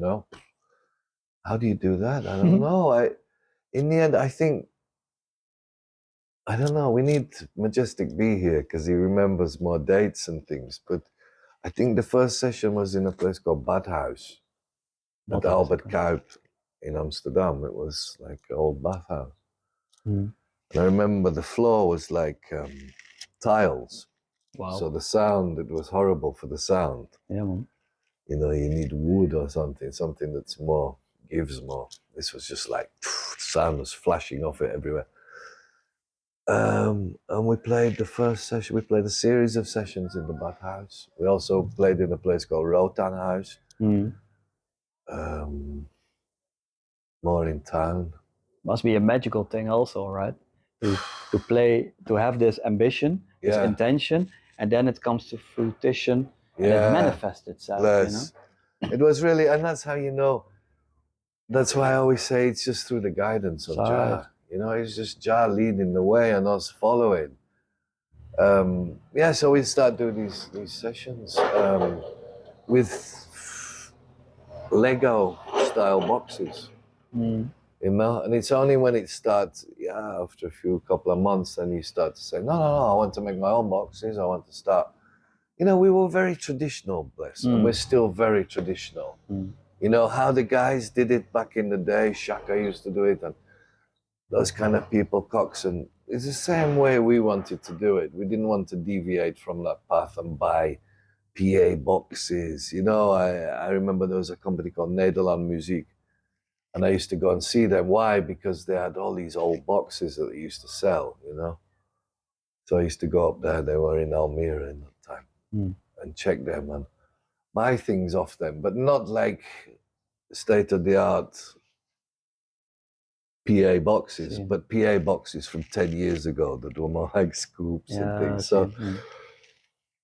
How do you do that? I don't know. In the end, I think, I don't know, we need Majestic B here because he remembers more dates and things. But I think the first session was in a place called Badhuis at the Albert Kuip in Amsterdam. It was like an old bathhouse. And I remember the floor was like tiles. Wow. So the sound, it was horrible for the sound. Yeah, man. You need wood or something that's more, gives more. This was just like, sound was flashing off it everywhere. And we played the first session. We played a series of sessions in the Badhuis. We also played in a place called Rotterdam. More in town. Must be a magical thing also, right? To play, to have this ambition, this intention, and then it comes to fruition and it manifests itself. It was really, and that's how that's why I always say it's just through the guidance of Jah. It's just Jah leading the way and us following. So we start doing these sessions with Lego style boxes. And it's only when it starts, after a couple of months, then you start to say, no, I want to make my own boxes. I want to start. We were very traditional, bless, and we're still very traditional. How the guys did it back in the day, Shaka used to do it, and those kind of people, Coxon, it's the same way we wanted to do it. We didn't want to deviate from that path and buy PA boxes. I remember there was a company called Nederland Muziek, and I used to go and see them. Why? Because they had all these old boxes that they used to sell, So I used to go up there. They were in Almere in that time, and check them and buy things off them, but not like state-of-the-art PA boxes, but PA boxes from 10 years ago that were more like scoops and things. So,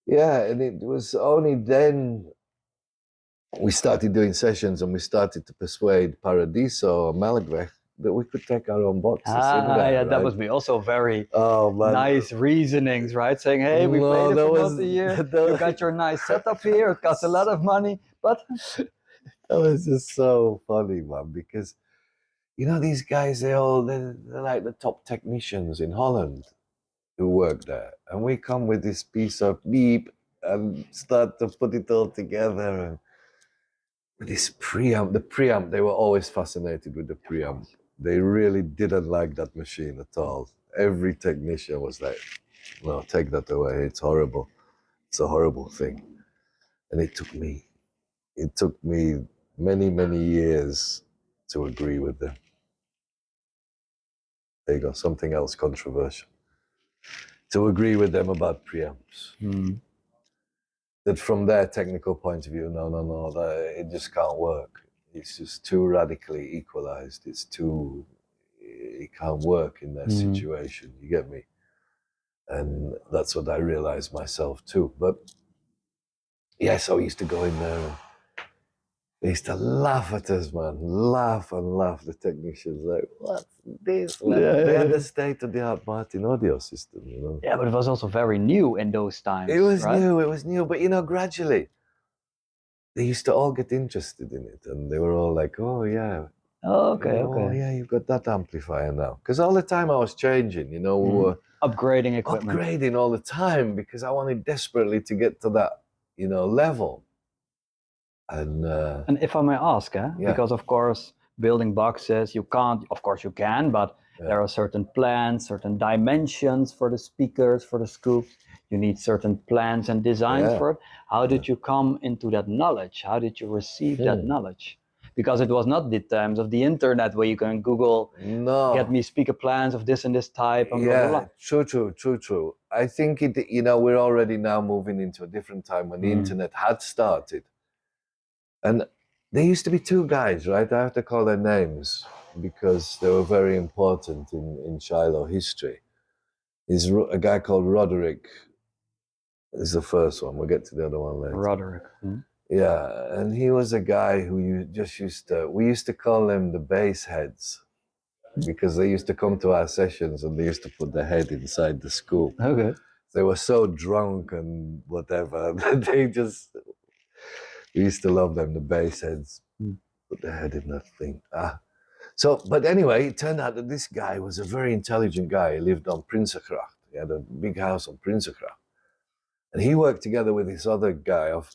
and it was only then we started doing sessions and we started to persuade Paradiso or Melkweg that we could take our own boxes in there. That must be also very nice reasonings, right? Saying, hey, we played it for about a year. You got your nice setup here. It costs a lot of money, but that was just so funny, man, because these guys, they're like the top technicians in Holland who work there. And we come with this piece of beep and start to put it all together. And with this preamp, they were always fascinated with the preamp. They really didn't like that machine at all. Every technician was like, no, take that away. It's horrible. It's a horrible thing. And it took me many, many years to agree with them. There you go, something else controversial. to agree with them about preamps. That from their technical point of view, no, it just can't work. It's just too radically equalized. It can't work in their situation. You get me? And that's what I realized myself too. But yeah, so I used to go in there and they used to laugh at us, man. Laugh and laugh, the technicians. Like, what's this? Man? Yeah, they had yeah. the state-of-the-art Martin audio system, you know. Yeah, but it was also very new in those times. It was right? new. But, you know, gradually, they used to all get interested in it. And they were all like, oh, yeah. Oh, okay, Oh, yeah, you've got that amplifier now. Because all the time I was changing, you know. We were upgrading equipment. upgrading all the time because I wanted desperately to get to that, you know, level. And if I may ask, because of course building boxes, you can't, of course you can, but there are certain plans, certain dimensions for the speakers, for the scoops. You need certain plans and designs for it. How did you come into that knowledge? How did you receive that knowledge? Because it was not the times of the internet where you can Google, get me speaker plans of this and this type, and blah, blah, blah. True. I think you know, we're already now moving into a different time when the internet had started. And there used to be two guys, right? I have to call their names because they were very important in Shiloh history. There's a guy called Roderick. This is the first one. We'll get to the other one later. Roderick. Yeah, and he was a guy who we used to call them the bass heads because they used to come to our sessions and they used to put their head inside the scoop. Okay. They were so drunk and whatever that we used to love them, the bass heads. Put their head in that thing. So, but anyway, it turned out that this guy was a very intelligent guy. He lived on Prinsengracht. He had a big house on Prinsengracht. And he worked together with this other guy. I've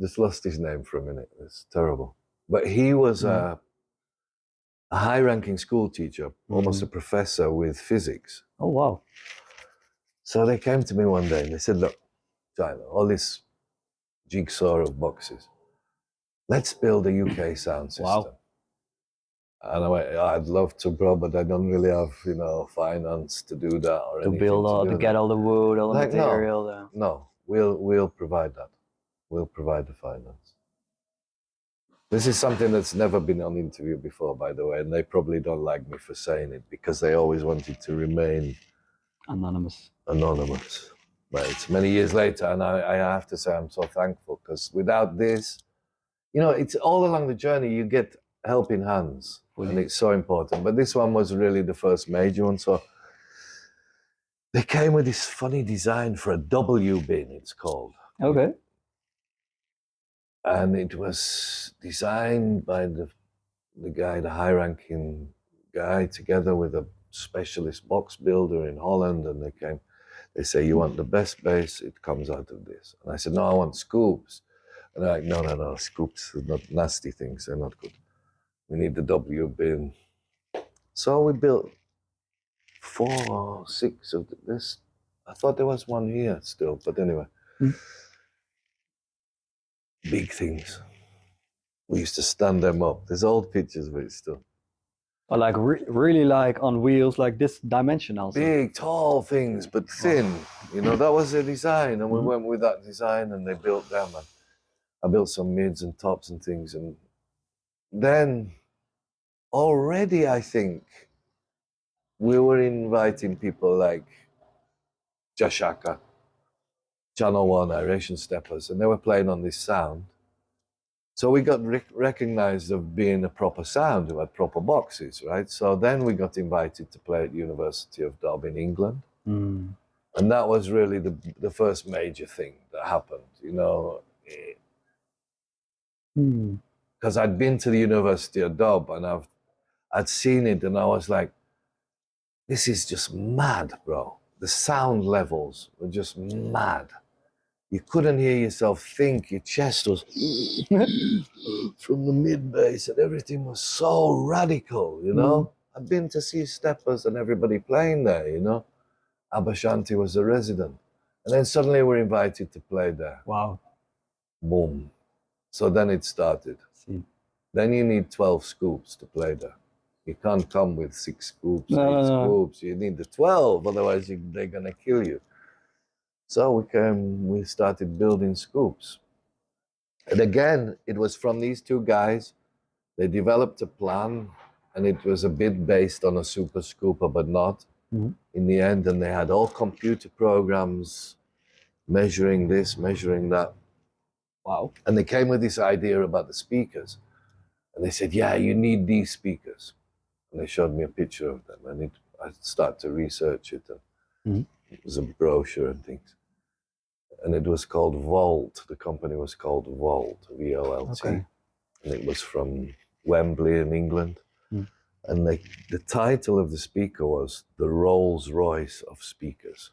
just lost his name for a minute. It's terrible. But he was a high-ranking school teacher, almost a professor with physics. Oh, wow. So they came to me one day and they said, look, Shiloh, all this jigsaw of boxes, let's build a UK sound system. Wow. And I went, I'd love to, bro, but I don't really have, you know, finance to do that or anything. To build all, to get all the wood, all the material. No, we'll provide that. We'll provide the finance. This is something that's never been on interview before, by the way, and they probably don't like me for saying it because they always wanted to remain anonymous. But it's many years later, and I have to say I'm so thankful because without this, you know, it's all along the journey you get helping hands, and it's so important. But this one was really the first major one, so they came with this funny design for a W bin, it's called. Okay. And it was designed by the guy, the high-ranking guy, together with a specialist box builder in Holland, and they say, you want the best bass, it comes out of this. And I said, no, I want scoops. And they're like, no, scoops are not nasty things, they're not good. We need the W bin. So we built 4 or 6 of this. I thought there was one here still, but anyway. Big things. We used to stand them up. There's old pictures of it still. But like really like on wheels, like this dimensional. Big, tall things, but thin. You know, that was their design. And we went with that design and they built them. And I built some mids and tops and things. And then already, I think, we were inviting people like Jashaka, Channel 1, Iration Steppers, and they were playing on this sound. So we got recognized of being a proper sound, who had proper boxes, right? So then we got invited to play at University of Dube in England. And that was really the first major thing that happened, you know. Because I'd been to the University of Dube and I'd seen it and I was like, this is just mad, bro. The sound levels were just mad. You couldn't hear yourself think. Your chest was from the mid bass, and everything was so radical, you know. I'd been to see Steppers and everybody playing there, you know. Abashanti was a resident, and then suddenly we're invited to play there. Wow! Boom! So then it started. Then you need 12 scoops to play there. You can't come with 6 scoops, No, 8 no, no. scoops. You need the 12, otherwise they're gonna kill you. So we started building scoops. And again, it was from these 2 guys. They developed a plan, and it was a bit based on a super scooper, but not in the end. And they had all computer programs measuring this, measuring that. Wow. And they came with this idea about the speakers. And they said, yeah, you need these speakers. And they showed me a picture of them, and I started to research it. And it was a brochure and things. And it was called Volt. The company was called Volt, V-O-L-T. Okay. And it was from Wembley in England. And the title of the speaker was The Rolls Royce of Speakers.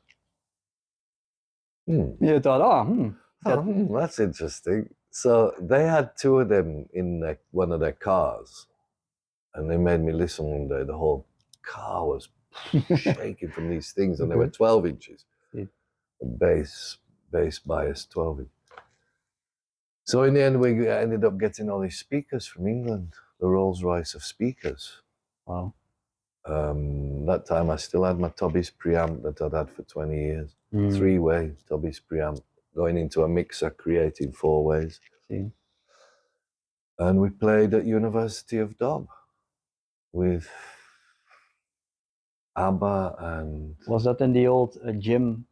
You thought, That's interesting. So they had 2 of them in one of their cars. And they made me listen one day. The whole car was shaking from these things. And they were 12 inches. Bass bias 12 inch. So in the end, we ended up getting all these speakers from England, the Rolls Royce of speakers. Wow. That time I still had my Tubby's preamp that I'd had for 20 years. 3-way Tubby's preamp, going into a mixer, creating 4 ways. See. And we played at University of Dube with ABBA and... Was that in the old gym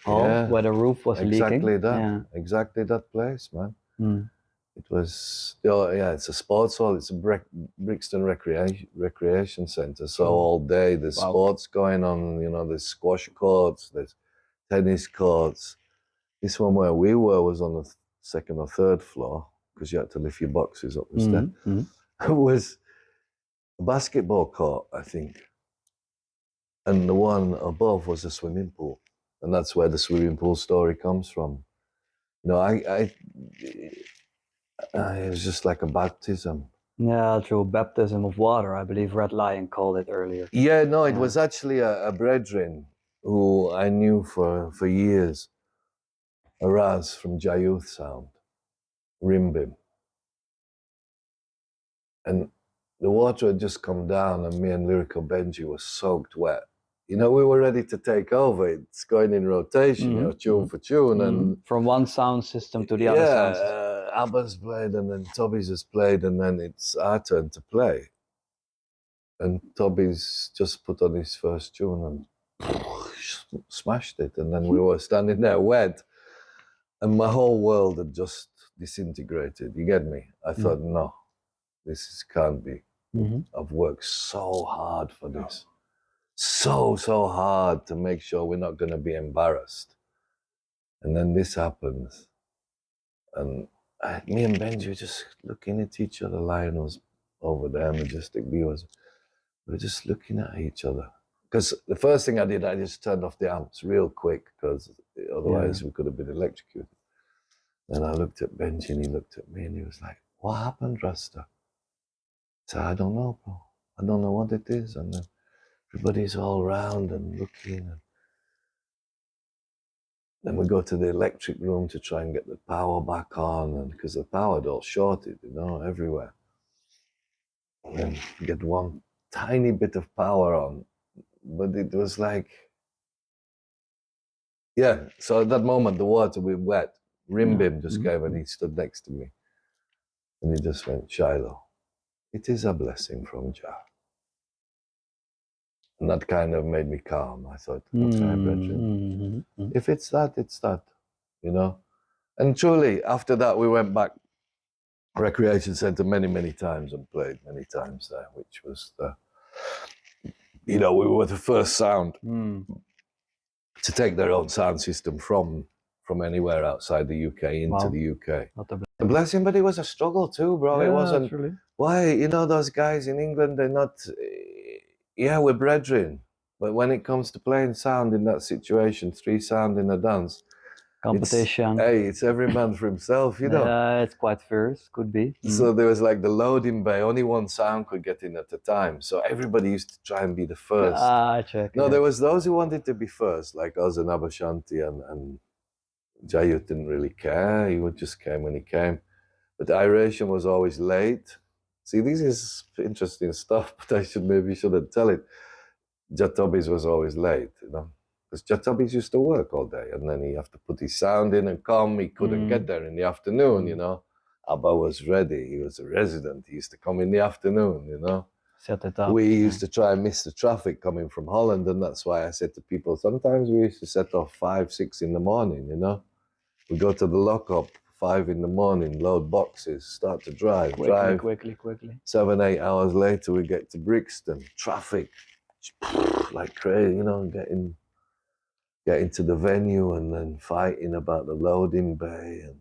hall where the roof was exactly leaking? that. Exactly that place, man. It was, it's a sports hall. It's a Brixton Recreation Centre. So all day there's sports going on, there's squash courts, there's tennis courts. This one where we was on the 2nd or 3rd floor, because you had to lift your boxes up the stairs. It was a basketball court, I think. And the one above was a swimming pool. And that's where the swimming pool story comes from. It was just like a baptism. Yeah, true. Baptism of water, I believe Red Lion called it earlier. Yeah, no, it was actually a brethren who I knew for years. A Raz from Jayuth Sound, Rimbim. And the water had just come down, and me and Lyrical Benji were soaked wet. We were ready to take over. It's going in rotation, tune for tune. And from one sound system to the other sound system. ABBA's played, and then Tubby's has played, and then it's our turn to play. And Tubby's just put on his first tune and smashed it. And then we were standing there wet, and my whole world had just disintegrated. You get me? I thought, no, this can't be. I've worked so hard for this. So hard to make sure we're not going to be embarrassed. And then this happens. And me and Benji were just looking at each other. Lion was over there, Majestic B was. We were just looking at each other. Because the first thing I did, I just turned off the amps real quick, because otherwise we could have been electrocuted. Then I looked at Benji, and he looked at me, and he was like, "What happened, Rasta?" I said, "I don't know, bro. I don't know what it is." And then everybody's all around and looking. And then we go to the electric room to try and get the power back on, and because the power had all shorted, everywhere. And then get one tiny bit of power on, but it was like, so at that moment the water was wet. Rimbim just came, and he stood next to me, and he just went, "Shiloh, it is a blessing from Jah." And that kind of made me calm. I thought, okay, brethren, if it's that, it's that, And truly, after that, we went back Recreation Centre many times and played many times there, which was we were the first sound to take their own sound system from anywhere outside the UK into the UK. A blessing, but it was a struggle too, bro. It wasn't. Truly. Why, those guys in England, they're not. We're brethren, but when it comes to playing sound in that situation, 3 sound in a dance, competition. It's every man for himself, Yeah, it's quite fierce, could be. So there was like the loading bay, only one sound could get in at a time. So everybody used to try and be the first. There was those who wanted to be first, like us and Abashanti, and Jayut didn't really care. He would just came when he came. But the Iration was always late. See, this is interesting stuff, but I maybe shouldn't tell it. Jatobis was always late, you know, because Jatobis used to work all day, and then he have to put his sound in and come. He couldn't get there in the afternoon, you know. Abba was ready. He was a resident. He used to come in the afternoon, you know. Set it up. We used to try and miss the traffic coming from Holland, and that's why I said to people, sometimes we used to set off 5, 6 in the morning, you know. We go to the lockup 5 in the morning, load boxes, start to drive. Quickly. 7, 8 hours later, we get to Brixton. Traffic, like crazy, you know, getting to the venue and then fighting about the loading bay and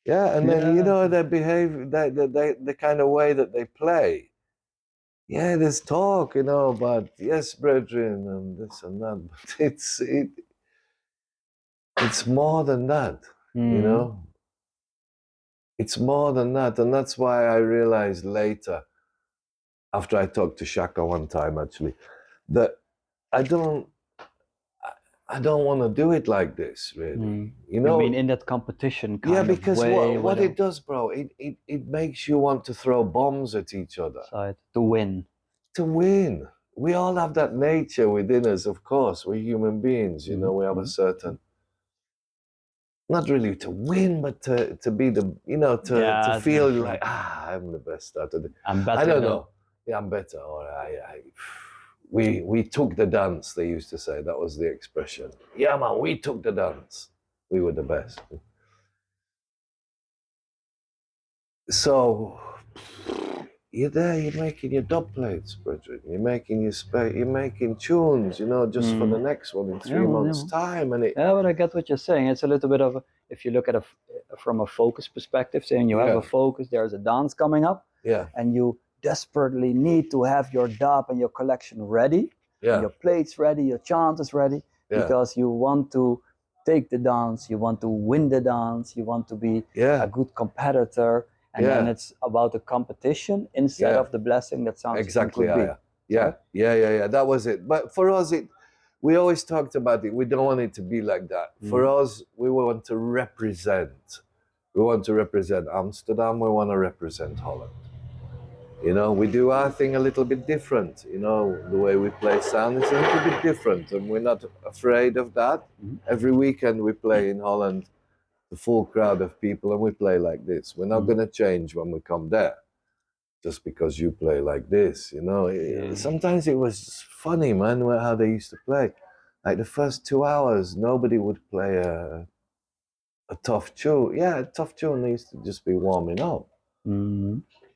yeah, and then you know they behave, the kind of way that they play. Yeah, there's talk, you know, about yes, brethren, and this and that, but it's more than that, you know. It's more than that, and that's why I realized later, after I talked to Shaka one time actually, that I don't want to do it like this, really. You know, I mean, in that competition kind of because way, what it does, bro, it makes you want to throw bombs at each other. To win. To win. We all have that nature within us, of course. We're human beings, you know, we have a certain, not really to win, but to be the, you know, to feel like, I'm the best out of it. I'm better. I don't know. Yeah, I'm better. Or we took the dance, they used to say. That was the expression. Yeah, man, we took the dance. We were the best. So you're there, you're making your dub plates, brethren. You're making you're making tunes, you know, just for the next one in 3 months' time. And but I get what you're saying. It's a little bit of if you look at from a focus perspective, saying you have a focus, there's a dance coming up, and you desperately need to have your dub and your collection ready, and your plates ready, your chant is ready, because you want to take the dance, you want to win the dance, you want to be a good competitor. And then it's about the competition instead of the blessing that sounds exactly. Could be. Yeah. That was it. But for us, we always talked about it. We don't want it to be like that. For us, we want to represent. We want to represent Amsterdam. We want to represent Holland. You know, we do our thing a little bit different. You know, the way we play sound is a little bit different, and we're not afraid of that. Every weekend we play in Holland, the full crowd of people, and we play like this. We're not going to change when we come there just because you play like this, you know. Sometimes it was funny, man, how they used to play. Like the first 2 hours, nobody would play a tough tune. Yeah, a tough tune, they used to just be warming up.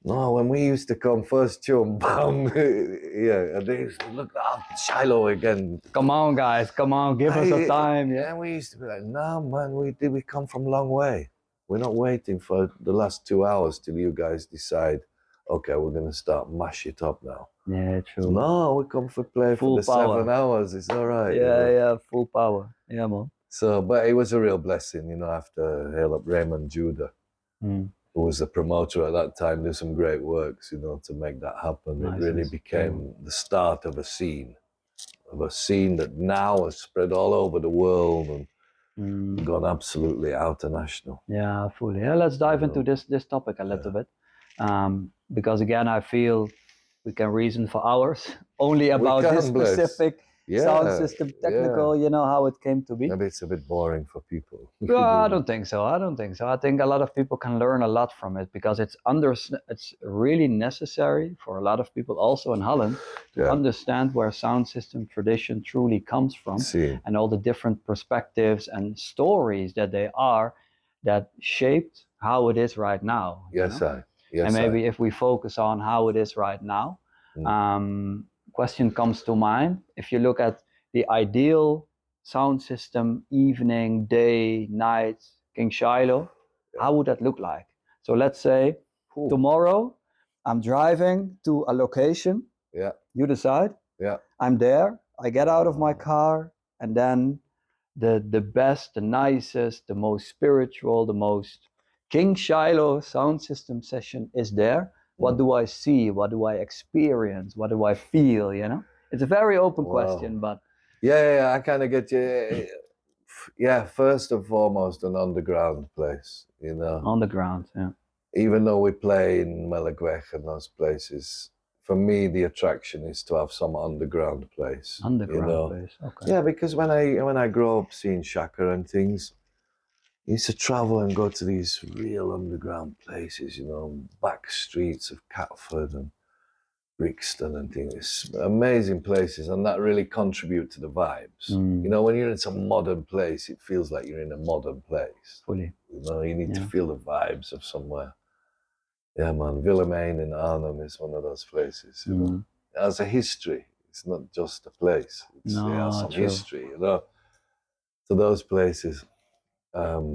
No, when we used to come first tune, bam, and they used to look, Shiloh again. Come on, guys, come on, give us a time. And we used to be like, no, man, we come from a long way. We're not waiting for the last 2 hours till you guys decide, okay, we're going to start mash it up now. Yeah, true. No, we come for play full for the power. 7 hours. It's all right. Yeah, full power. Yeah, man. So, but it was a real blessing, you know, after Hail Up Raymond Judah, who was the promoter at that time, did some great works, you know, to make that happen. It really became the start of a scene that now has spread all over the world and gone absolutely international. Yeah, fully. Yeah, let's dive into this topic a little bit, because again, I feel we can reason for hours only about this specific sound system, technical, you know, how it came to be. Maybe it's a bit boring for people. No, I don't think so. I think a lot of people can learn a lot from it, because it's really necessary for a lot of people also in Holland to understand where sound system tradition truly comes from, and all the different perspectives and stories that shaped how it is right now. And maybe if we focus on how it is right now, question comes to mind. If you look at the ideal sound system, evening, day, night, King Shiloh, how would that look like? So let's say tomorrow I'm driving to a location. You decide. I'm there. I get out of my car, and then the best, the nicest, the most spiritual, the most King Shiloh sound system session is there. What do I see? What do I experience? What do I feel? You know, it's a very open question, but I kind of get you. Yeah, first and foremost, an underground place. You know, on the ground. Yeah. even though we play in Melkweg and those places, for me the attraction is to have some underground place. Underground place, okay. Yeah, because when I grew up seeing Shaka and things, I used to travel and go to these real underground places, you know, back streets of Catford and Brixton and things, amazing places, and that really contribute to the vibes. You know, when you're in some modern place, it feels like you're in a modern place. Fully. You know, you need to feel the vibes of somewhere. Yeah, man, Willemijn in Arnhem is one of those places, you know. It has a history. It's not just a place. It has some history, you know, to those places. But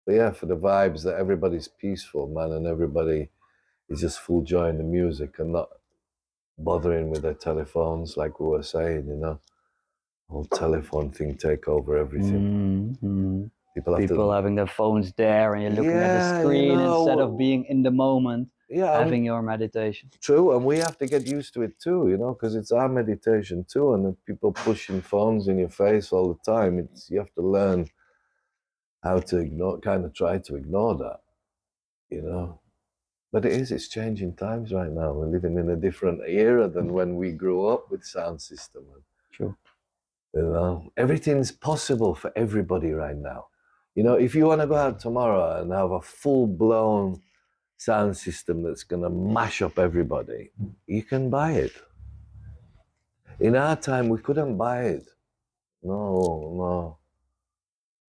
yeah, for the vibes that everybody's peaceful, man, and everybody is just full joy in the music and not bothering with their telephones, like we were saying, you know. Whole telephone thing take over everything. People having their phones there and you're looking at the screen, you know, instead of being in the moment, having your meditation. True, and we have to get used to it too, you know, because it's our meditation too, and if people pushing phones in your face all the time, you have to learn how to try to ignore that, you know. But it's changing times right now. We're living in a different era than when we grew up with sound system. Sure. You know, everything's possible for everybody right now. You know, if you want to go out tomorrow and have a full-blown sound system that's going to mash up everybody, you can buy it. In our time, we couldn't buy it. No.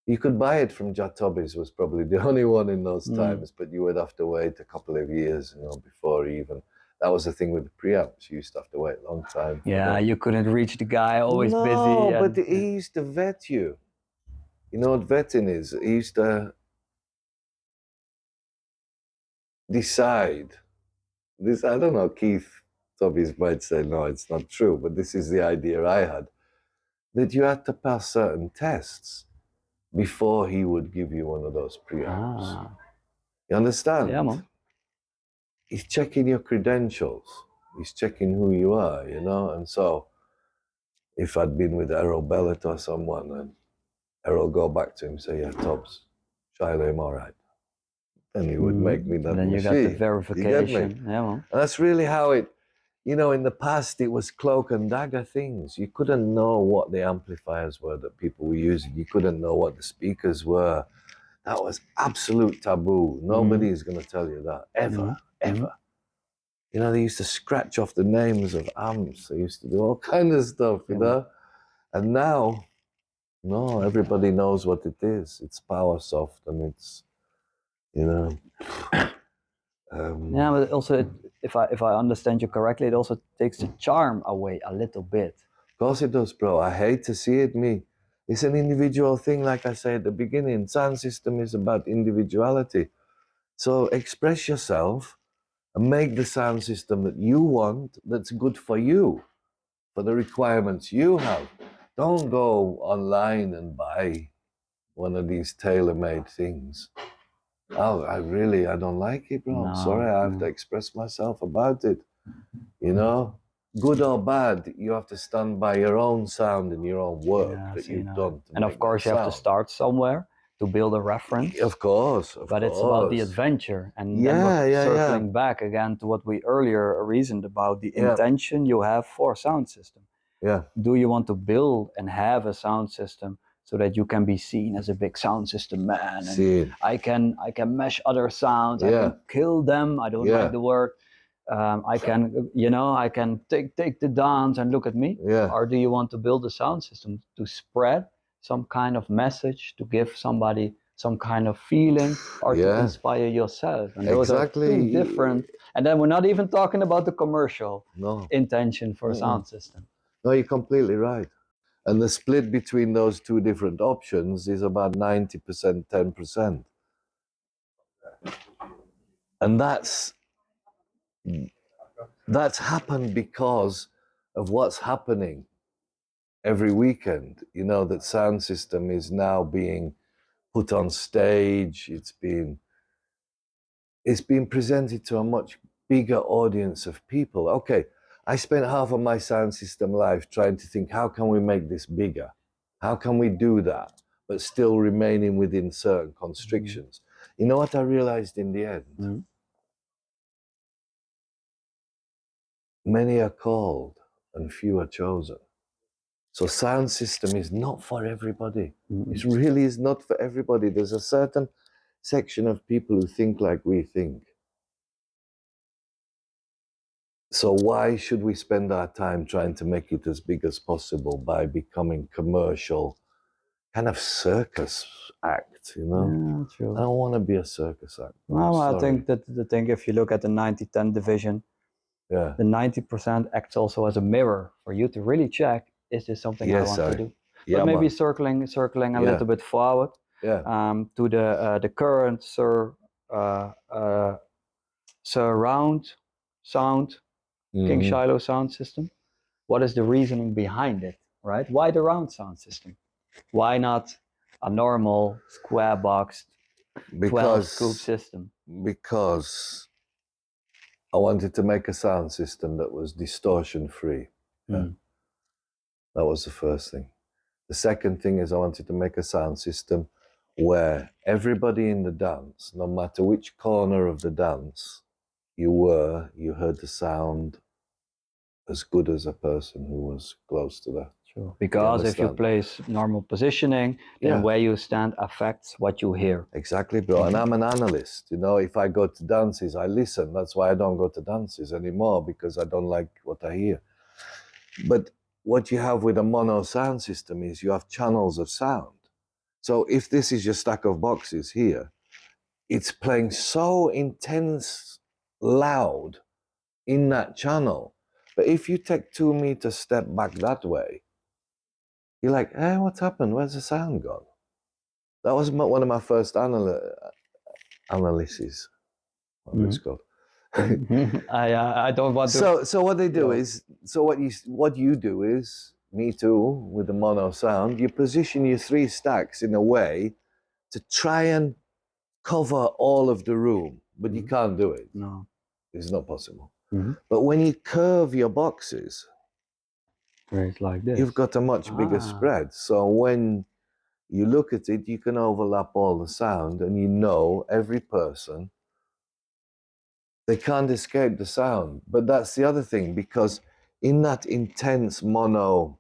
You could buy it from Jatobis, was probably the only one in those times, but you would have to wait a couple of years, you know, before even. That was the thing with the preamps. You used to have to wait a long time. Yeah, you couldn't reach the guy, always busy. No, but he used to vet you. You know what vetting is? He used to decide. This, I don't know, Keith Tobies might say, no, it's not true, but this is the idea I had. That you had to pass certain tests before he would give you one of those preamps. You understand? Yeah, man. He's checking your credentials. He's checking who you are, you know? And so, if I'd been with Errol Bellet or someone, and Errol go back to him and say, yeah, Tobbs, Shiloh, I'm all right. Then he would make me that and then machine. You got the verification. You get me? Yeah, man. And that's really how it, you know, in the past it was cloak and dagger things. You couldn't know what the amplifiers were that people were using. You couldn't know what the speakers were. That was absolute taboo. Nobody is going to tell you that, ever. You know, they used to scratch off the names of amps. They used to do all kinds of stuff, you know. And now, no, everybody knows what it is. It's power soft and it's, you know. Yeah, but also, if I understand you correctly, it also takes the charm away a little bit. Of course it does, bro. I hate to see it, me. It's an individual thing, like I said at the beginning. Sound system is about individuality. So express yourself and make the sound system that you want, that's good for you, for the requirements you have. Don't go online and buy one of these tailor-made things. Oh, I don't like it, bro. I'm sorry, I have to express myself about it. You know? Good or bad, you have to stand by your own sound and your own work that you've done. And of course, you have to start somewhere to build a reference. Of course. But it's about the adventure. And then we're circling back again to what we earlier reasoned about, the intention you have for a sound system. Yeah. Do you want to build and have a sound system so that you can be seen as a big sound system man? And I can mesh other sounds. I can kill them. I don't like the word. I can take the dance and look at me. Or do you want to build a sound system to spread some kind of message, to give somebody some kind of feeling, or to inspire yourself? And those are two different. And then we're not even talking about the commercial intention for a sound system. No, you're completely right. And the split between those two different options is about 90%, 10%. And that's happened because of what's happening every weekend. You know, that sound system is now being put on stage. It's been presented to a much bigger audience of people. Okay, I spent half of my sound system life trying to think, how can we make this bigger? How can we do that, but still remaining within certain constrictions? You know what I realized in the end? Mm. Many are called and few are chosen. So sound system is not for everybody. It really is not for everybody. There's a certain section of people who think like we think. So why should we spend our time trying to make it as big as possible by becoming commercial, kind of circus act, you know? Yeah, true. I don't want to be a circus act. No, I think that the thing, if you look at the 90-10 division, yeah, the 90% acts also as a mirror for you to really check, is this something I want to do? Yeah, But maybe man. circling a Yeah. little bit forward Yeah. to the current surround sound King Shiloh Sound System. What is the reasoning behind it, right? Why the round sound system? Why not a normal square boxed 12 scoop system? Because I wanted to make a sound system that was distortion free. Yeah. That was the first thing. The second thing is I wanted to make a sound system where everybody in the dance, no matter which corner of the dance you heard the sound as good as a person who was close to that. Sure. Because if you place normal positioning, then where you stand affects what you hear. Exactly, bro. And I'm an analyst. You know, if I go to dances, I listen. That's why I don't go to dances anymore, because I don't like what I hear. But what you have with a mono sound system is you have channels of sound. So if this is your stack of boxes here, it's playing so intense, loud in that channel. But if you take 2 meters step back that way, you're like, hey, what's happened? Where's the sound gone? That was one of my first analyses. What it's called. I don't want to. So what they do is, what you do is, me too, with the mono sound, you position your 3 stacks in a way to try and cover all of the room, but you can't do it. No. It's not possible. But when you curve your boxes, it's like this. You've got a much bigger spread. So when you look at it, you can overlap all the sound, and you know every person. They can't escape the sound. But that's the other thing, because in that intense mono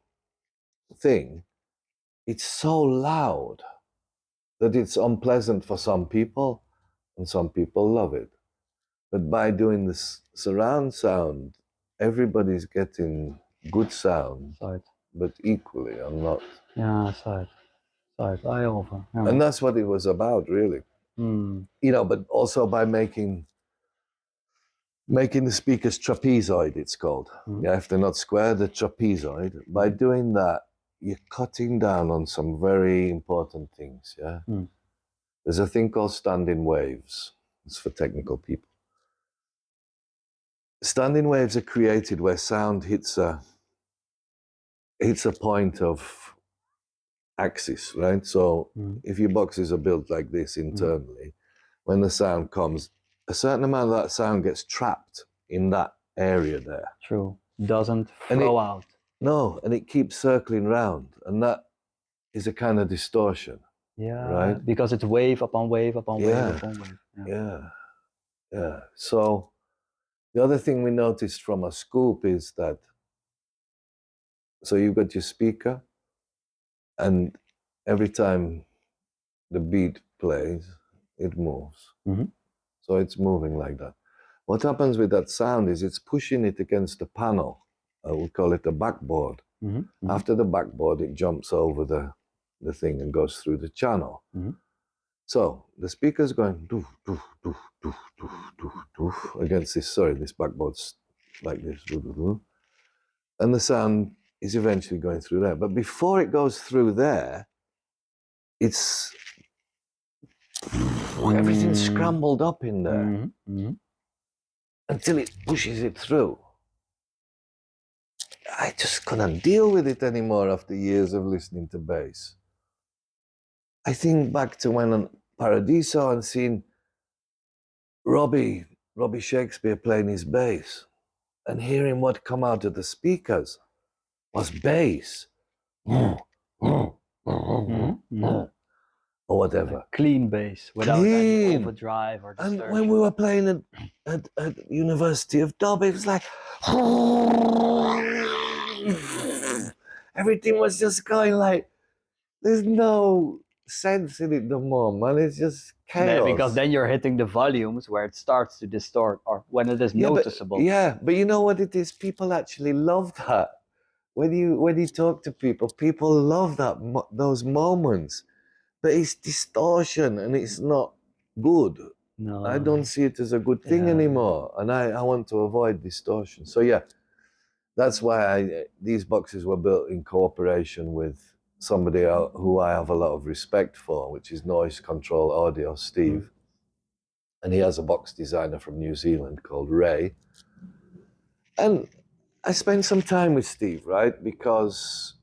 thing, it's so loud that it's unpleasant for some people, and some people love it. But by doing this surround sound, everybody's getting good sound, but equally, I'm not. Yeah, side. I over. Yeah. And that's what it was about, really. You know, but also by making the speakers trapezoid, it's called. Yeah, if they're not square, they're trapezoid. By doing that, you're cutting down on some very important things, yeah? There's a thing called standing waves. It's for technical people. Standing waves are created where sound hits a point of axis, right? So if your boxes are built like this internally, when the sound comes, a certain amount of that sound gets trapped in that area there. True. Doesn't flow out. No, and it keeps circling round, and that is a kind of distortion. Yeah, right? Because it's wave upon wave upon wave upon wave. Yeah. So the other thing we noticed from a scoop is that, so you've got your speaker, and every time the beat plays, it moves. So it's moving like that. What happens with that sound is it's pushing it against the panel. We call it the backboard. After the backboard, it jumps over the thing and goes through the channel. So the speaker's going doof, doof, doof, doof, doof, doof, doof, against this backboard's like this. Doof, doof, doof. And the sound is eventually going through there. But before it goes through there, it's everything's scrambled up in there until it pushes it through. I just couldn't deal with it anymore after years of listening to bass. I think back to when on Paradiso and seeing Robbie Shakespeare playing his bass and hearing what come out of the speakers was bass. or whatever. A clean bass without any overdrive or distortion. And when we were playing at University of Dube, it was like everything was just going like there's no sense in it no more, man. It's just chaos. Because then you're hitting the volumes where it starts to distort, or when it is noticeable. But you know what it is? People actually love that. When you talk to people, people love those moments. But it's distortion, and it's not good. No, I don't see it as a good thing anymore, and I want to avoid distortion. So yeah, that's why these boxes were built in cooperation with somebody who I have a lot of respect for, which is Noise Control Audio, Steve. And he has a box designer from New Zealand called Ray. And I spent some time with Steve, right? Because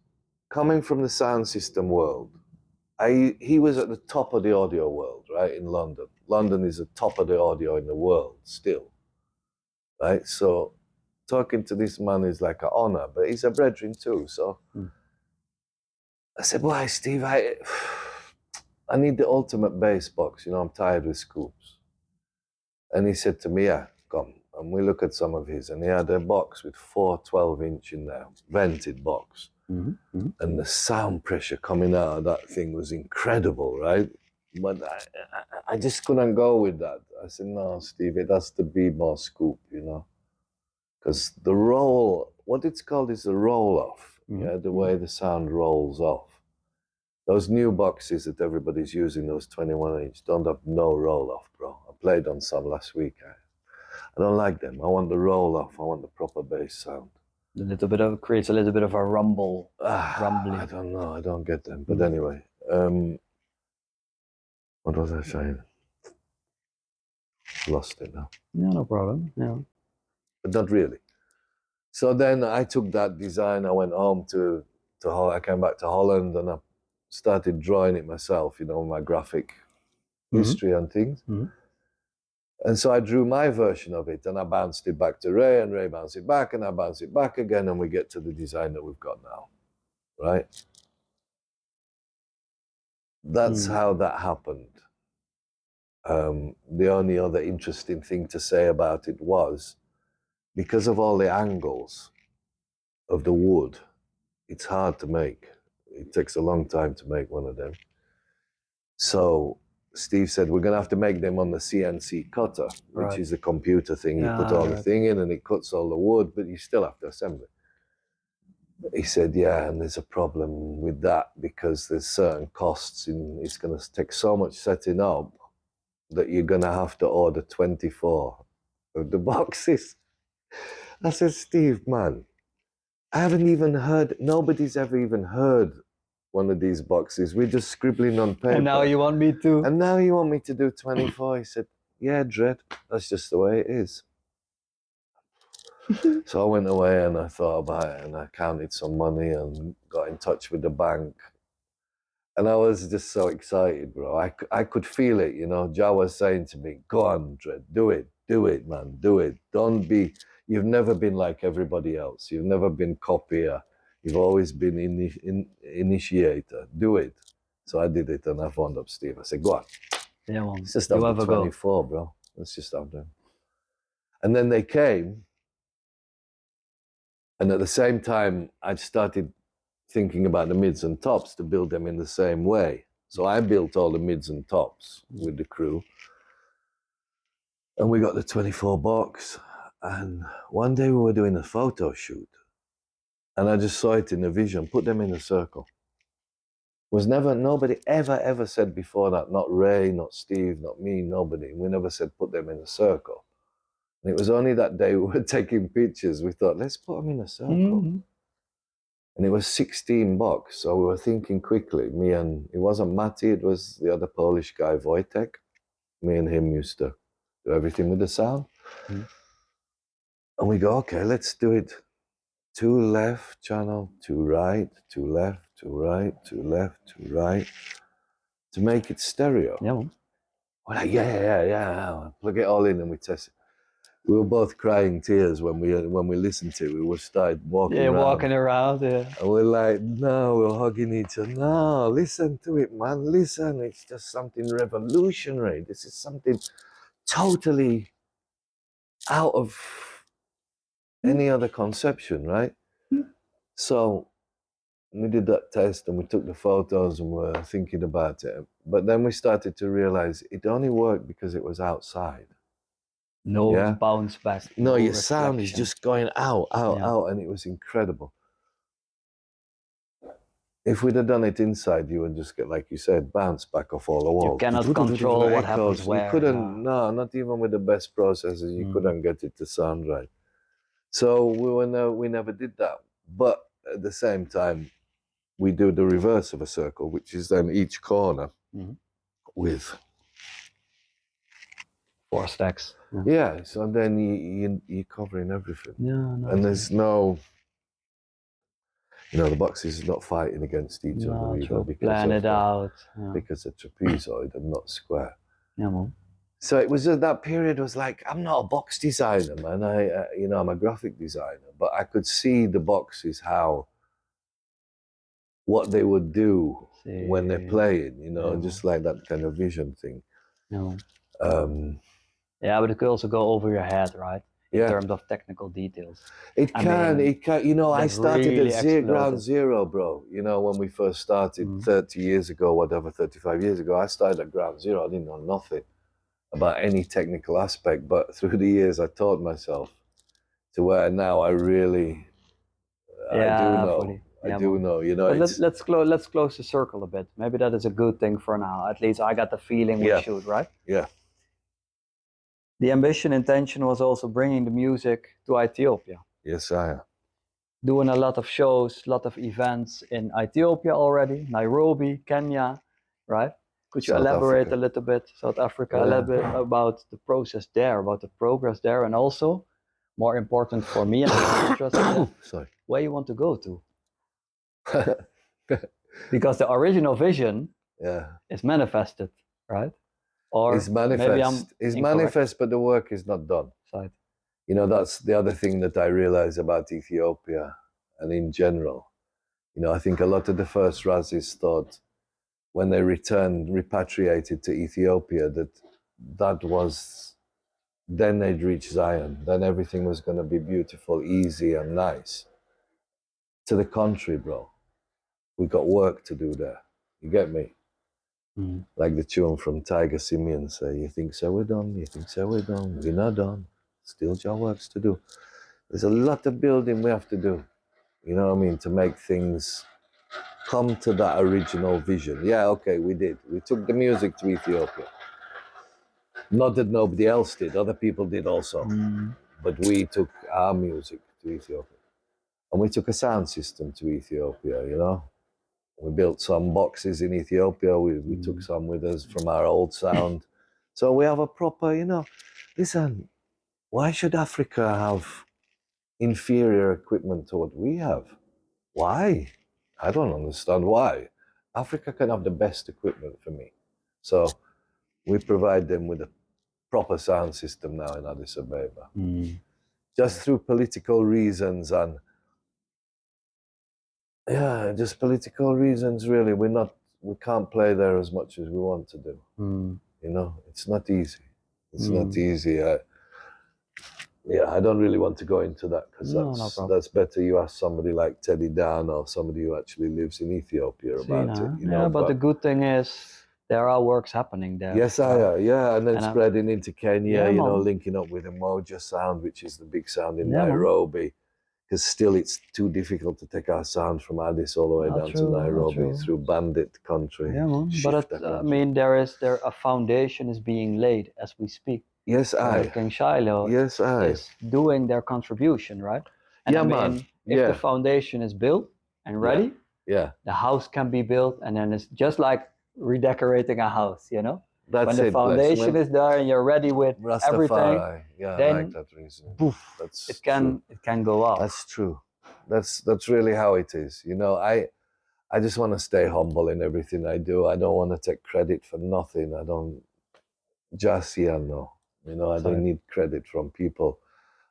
coming from the sound system world, he was at the top of the audio world, right, in London. London is the top of the audio in the world still, right? So talking to this man is like an honor, but he's a brethren too. So I said, why, Steve, I need the ultimate bass box. You know, I'm tired with scoops. And he said to me, yeah, come. And we look at some of his, and he had a box with 4 12-inch in there, vented box. And the sound pressure coming out of that thing was incredible, right? But I just couldn't go with that. I said, no, Steve, it has to be more scoop, you know? Because the roll, what it's called is the roll-off, the way the sound rolls off. Those new boxes that everybody's using, those 21-inch, don't have no roll-off, bro. I played on some last week. I don't like them. I want the roll-off. I want the proper bass sound. Creates a little bit of a rumbling. I don't know. I don't get them. But anyway, what was I saying? Lost it now. Yeah, no problem. Yeah. But not really. So then I took that design. I went home to Holland. I came back to Holland and I started drawing it myself, you know, my graphic history and things. And so I drew my version of it and I bounced it back to Ray, and Ray bounced it back, and I bounced it back again, and we get to the design that we've got now, right? That's how that happened. The only other interesting thing to say about it was, because of all the angles of the wood, it's hard to make. It takes a long time to make one of them. So Steve said, we're going to have to make them on the CNC cutter, which is a computer thing. You put all the thing in and it cuts all the wood, but you still have to assemble it. He said, yeah, and there's a problem with that because there's certain costs. It's going to take so much setting up that you're going to have to order 24 of the boxes. I said, Steve, man, I haven't even heard, nobody's ever even heard one of these boxes. We're just scribbling on paper. And now you want me to? And now you want me to do 24? He said, yeah, Dred, that's just the way it is. So I went away and I thought about it and I counted some money and got in touch with the bank. And I was just so excited, bro. I could feel it, you know. Ja was saying to me, go on, Dred, do it, man, do it. Don't be, you've never been like everybody else. You've never been copier. You've always been initiator. Do it. So I did it and I phoned up Steve. I said, go on. Yeah, man. Let's just have the 24, bro. Let's just have them. And then they came. And at the same time, I started thinking about the mids and tops to build them in the same way. So I built all the mids and tops with the crew. And we got the 24 box. And one day we were doing a photo shoot. And I just saw it in the vision, put them in a circle. Nobody ever said before that, not Ray, not Steve, not me, nobody. We never said put them in a circle. And it was only that day we were taking pictures, we thought, let's put them in a circle. And it was 16 box, so we were thinking quickly. It wasn't Matty, it was the other Polish guy, Wojtek. Me and him used to do everything with the sound. And we go, okay, let's do it. 2 left channel, 2 right, 2 left, 2 right, 2 left, 2 right, to make it stereo. Yeah, man. We're like, yeah. Plug it all in and we test it. we were both crying tears when we listened to it. We would start walking around. Walking around, yeah. And we're like, no, we're hugging each other. No, listen to it, man. Listen, it's just something revolutionary. This is something totally out of any other conception, right? So we did that test and we took the photos and were thinking about it. But then we started to realize it only worked because it was outside. No bounce back. No, your reflection. sound is just going out, out, and it was incredible. If we'd have done it inside, you would just get, like you said, bounce back off all the walls. You cannot control what happens where. You couldn't, no, not even with the best processors, you couldn't get it to sound right. So we never did that. But at the same time, we do the reverse of a circle, which is then each corner with 4 stacks. Yeah, so then you're covering everything. And there's no, the boxes are not fighting against each other either. Plan it out. Because they're trapezoid and not square. Yeah, man. So it was that period was like, I'm not a box designer, man. I'm a graphic designer, but I could see the boxes, what they would do when they're playing, just like that kind of vision thing. Yeah, but it could also go over your head, right? In terms of technical details. It can. I started really at ground zero, bro. When we first started 30 years ago, 35 years ago, I started at ground zero. I didn't know nothing about any technical aspect, but through the years I taught myself to where now I really, I do know. But let's close the circle a bit. Maybe that is a good thing for now. At least I got the feeling we should, right? Yeah. The ambition, intention was also bringing the music to Ethiopia. Yes, I am. Doing a lot of shows, a lot of events in Ethiopia already, Nairobi, Kenya, right? Could you elaborate a little bit, South Africa, a little bit about the process there, about the progress there, and also, more important for me, and I'm interested where you want to go to. Because the original vision is manifested, right? Or it's manifest. It's manifest, but the work is not done. Right. That's the other thing that I realize about Ethiopia and in general. I think a lot of the first Razis thought when they repatriated to Ethiopia, that was, then they'd reach Zion. Then everything was going to be beautiful, easy, and nice. To the contrary, bro. We got work to do there. You get me? Like the tune from Tiger Simeon say, you think so we're done, you think so we're done, we're not done, still your works to do. There's a lot of building we have to do, to make things come to that original vision. Yeah, okay, we did. We took the music to Ethiopia. Not that nobody else did, other people did also. But we took our music to Ethiopia. And we took a sound system to Ethiopia, We built some boxes in Ethiopia. We took some with us from our old sound. So we have a proper, listen, why should Africa have inferior equipment to what we have? Why? I don't understand why. Africa can have the best equipment for me. So we provide them with a proper sound system now in Addis Ababa. Just through political reasons and just political reasons, really. We can't play there as much as we want to do. It's not easy. It's not easy. I don't really want to go into that because that's better. You ask somebody like Teddy Dan or somebody who actually lives in Ethiopia about it. But the good thing is there are works happening there. Yes, and then spreading into Kenya. Linking up with Umoja Sound, which is the big sound in Nairobi. Because still it's too difficult to take our sound from Addis all the way down to Nairobi through bandit country. Yeah, man. But a foundation is being laid as we speak. Yes, King Shiloh is doing their contribution, right? And if the foundation is built and ready, the house can be built, and then it's just like redecorating a house, That's when the foundation is there and you're ready with everything, then I like that reason. Poof, it can go up. That's true. That's really how it is. I just want to stay humble in everything I do. I don't want to take credit for nothing. I don't just no. You know, I don't need credit from people.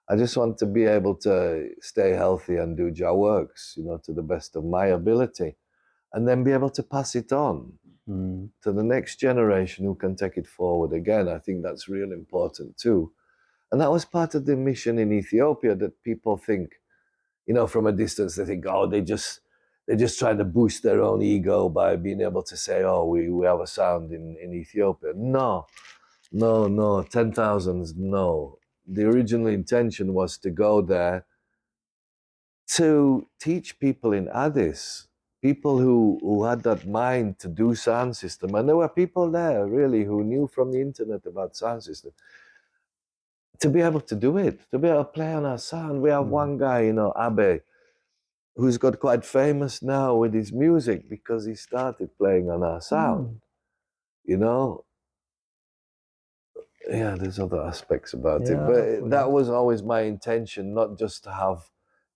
I just want to be able to stay healthy and do Jah works, you know, to the best of my ability, and then be able to pass it on to the next generation who can take it forward again. I think that's real important too. And that was part of the mission in Ethiopia, that people think, you know, from a distance, they think, oh, they're just trying to boost their own ego by being able to say, oh, we have a sound in Ethiopia. No, 10,000s, no. The original intention was to go there to teach people in Addis, people who had that mind to do sound system. And there were people there, really, who knew from the internet about sound system. To be able to do it, to be able to play on our sound. We have one guy, you know, Abe, who's got quite famous now with his music because he started playing on our sound, you know. Yeah, there's other aspects about it, but that was always my intention, not just to have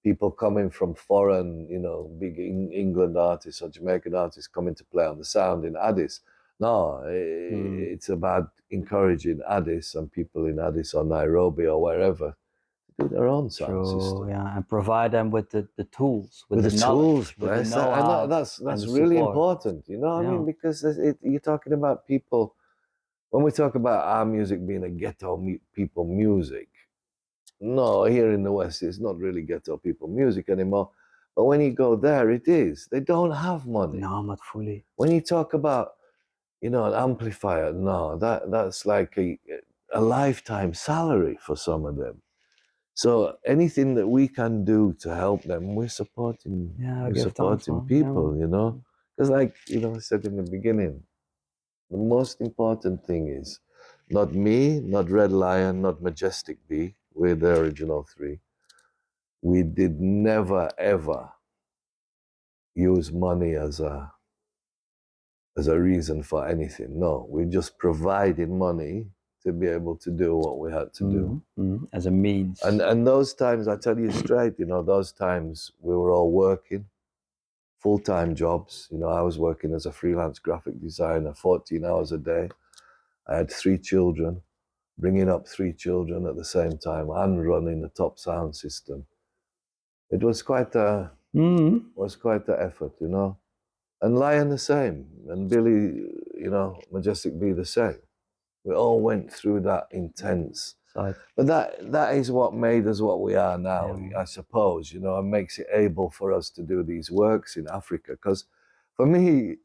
people coming from foreign, you know, big England artists or Jamaican artists coming to play on the sound in Addis. No, it's about encouraging Addis and people in Addis or Nairobi or wherever to do their own sound system. Yeah, and provide them with the tools, with the tools, with the and that's really important, you know what I mean? Because you're talking about people. When we talk about our music being a ghetto people music, no, here in the West, it's not really ghetto people music anymore. But when you go there, it is. They don't have money. No, not fully. When you talk about, you know, an amplifier, no, that's like a lifetime salary for some of them. So anything that we can do to help them, we're supporting. We're supporting people, you know, because like, you know, I said in the beginning, the most important thing is not me, not Red Lion, not Majestic B. We're the original three. We did never ever use money as a reason for anything. No, we just provided money to be able to do what we had to do as a means. And those times, I tell you straight, you know, those times we were all working full-time jobs. You know, I was working as a freelance graphic designer, 14 hours a day. I had 3 children, bringing up 3 children at the same time and running the top sound system. It was quite a effort, you know. And Lion the same, and Billy, you know, Majestic B the same. We all went through that intense. But that is what made us what we are now, I suppose, you know, and makes it able for us to do these works in Africa. Because for me,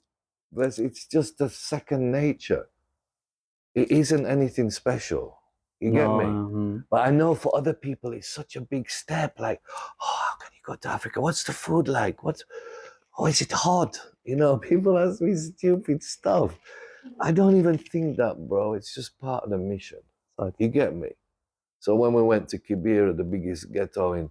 it's just a second nature. It isn't anything special. You get me? But I know for other people, it's such a big step. Like, oh, how can you go to Africa? What's the food like? Is it hot? You know, people ask me stupid stuff. I don't even think that, bro. It's just part of the mission. You get me? So when we went to Kibera, the biggest ghetto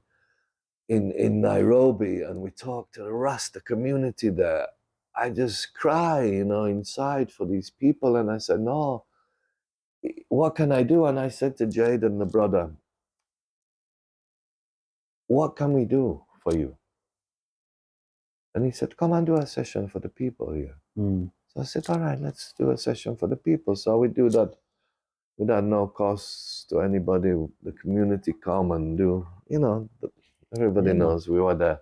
in Nairobi, and we talked to the Rasta community there, I just cry, you know, inside for these people. And I said, no, what can I do? And I said to Jade and the brother, what can we do for you? And he said, come and do a session for the people here. So I said, all right, let's do a session for the people. So we do that without no cost to anybody. The community come and do, you know, everybody knows we were there.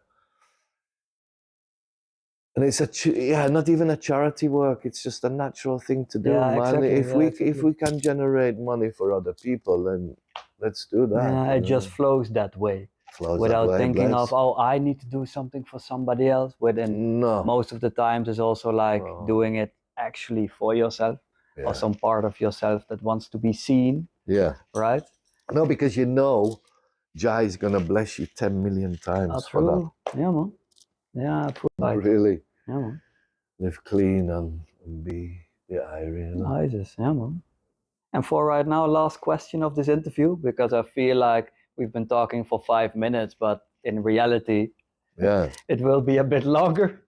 And it's not even a charity work. It's just a natural thing to do, man. Exactly, if we can generate money for other people, then let's do that. Yeah, it just flows that way. Without thinking of, oh, I need to do something for somebody else. Within most of the times, it's also like doing it actually for yourself or some part of yourself that wants to be seen. Yeah. Right? No, because you know, Jai is gonna bless you 10 million times for that. Yeah, man. Yeah, really. Yeah, man. Live clean and be the Irene. Nice, yeah, man. And for right now, last question of this interview, because I feel like we've been talking for 5 minutes, but in reality, it will be a bit longer.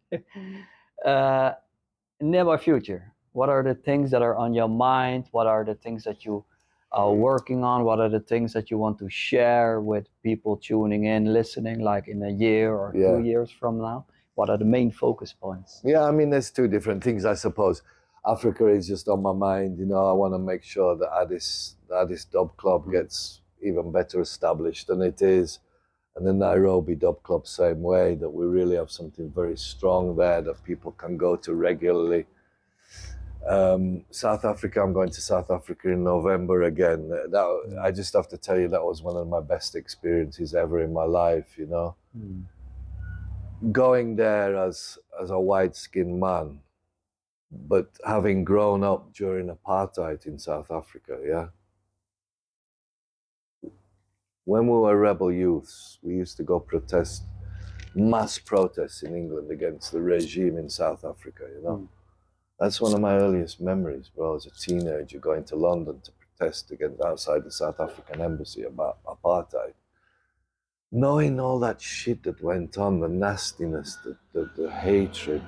Near future, what are the things that are on your mind? What are the things that you are working on? What are the things that you want to share with people tuning in, listening, like in a year or 2 years from now? What are the main focus points? Yeah, I mean, there's 2 different things, I suppose. Africa is just on my mind. You know, I want to make sure that Addis Dub Club gets even better established than it is. And the Nairobi Dub Club, same way, that we really have something very strong there that people can go to regularly. South Africa, I'm going to South Africa in November again. I just have to tell you, that was one of my best experiences ever in my life, you know. Going there as a white-skinned man, but having grown up during apartheid in South Africa, yeah. When we were rebel youths, we used to go protest, mass protests in England against the regime in South Africa, you know. That's one of my earliest memories, bro, as a teenager going to London to protest against outside the South African embassy about apartheid. Knowing all that shit that went on, the nastiness, the hatred,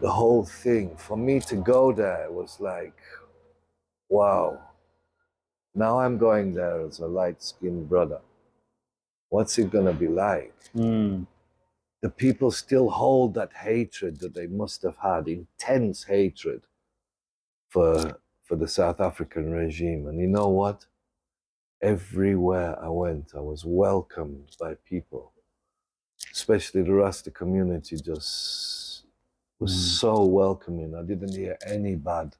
the whole thing, for me to go there was like, wow. Now I'm going there as a light-skinned brother. What's it gonna be like? The people still hold that hatred that they must have had, intense hatred for the South African regime. And you know what? Everywhere I went, I was welcomed by people, especially the Rasta community just was so welcoming. I didn't hear any bad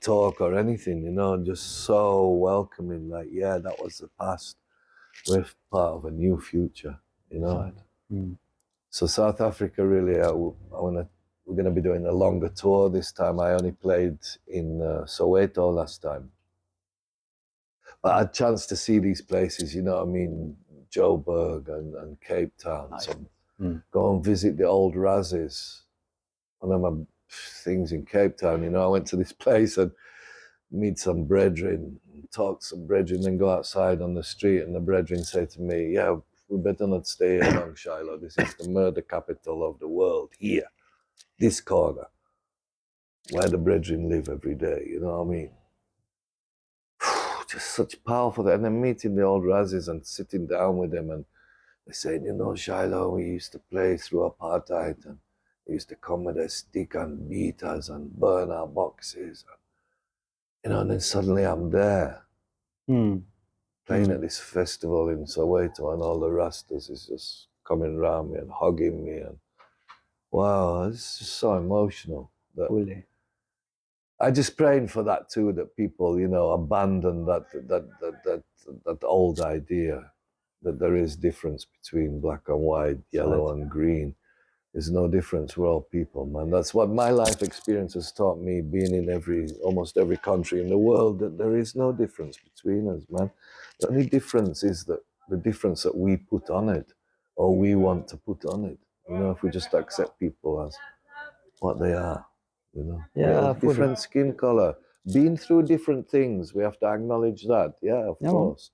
talk or anything, you know, just so welcoming. Like, yeah, that was the past. We're part of a new future, you know. So South Africa, really, we're going to be doing a longer tour this time. I only played in Soweto last time. But I had a chance to see these places, you know what I mean, Joburg and Cape Town. Nice. So go and visit the old Razzies. One of my things in Cape Town, you know, I went to this place and meet some brethren, talk to some brethren, then go outside on the street, and the brethren say to me, yeah, we better not stay here long, Shiloh. This is the murder capital of the world, here, this corner, where the brethren live every day, you know what I mean? Just such powerful, and then meeting the old Razzies and sitting down with them, and they saying, you know, Shiloh, we used to play through apartheid, and they used to come with a stick and beat us and burn our boxes. You know, and then suddenly I'm there, playing at this festival in Soweto, and all the Rastas is just coming around me and hugging me, and wow, it's just so emotional. Fully. I just praying for that too, that people, you know, abandon that old idea that there is difference between black and white, yellow and green. There's no difference. We're all people, man. That's what my life experience has taught me, being in almost every country in the world, that there is no difference between us, man. The only difference is the difference that we put on it, or we want to put on it. You know, if we just accept people as what they are, you know. Yeah, different skin color, been through different things. We have to acknowledge that. Yeah, of course.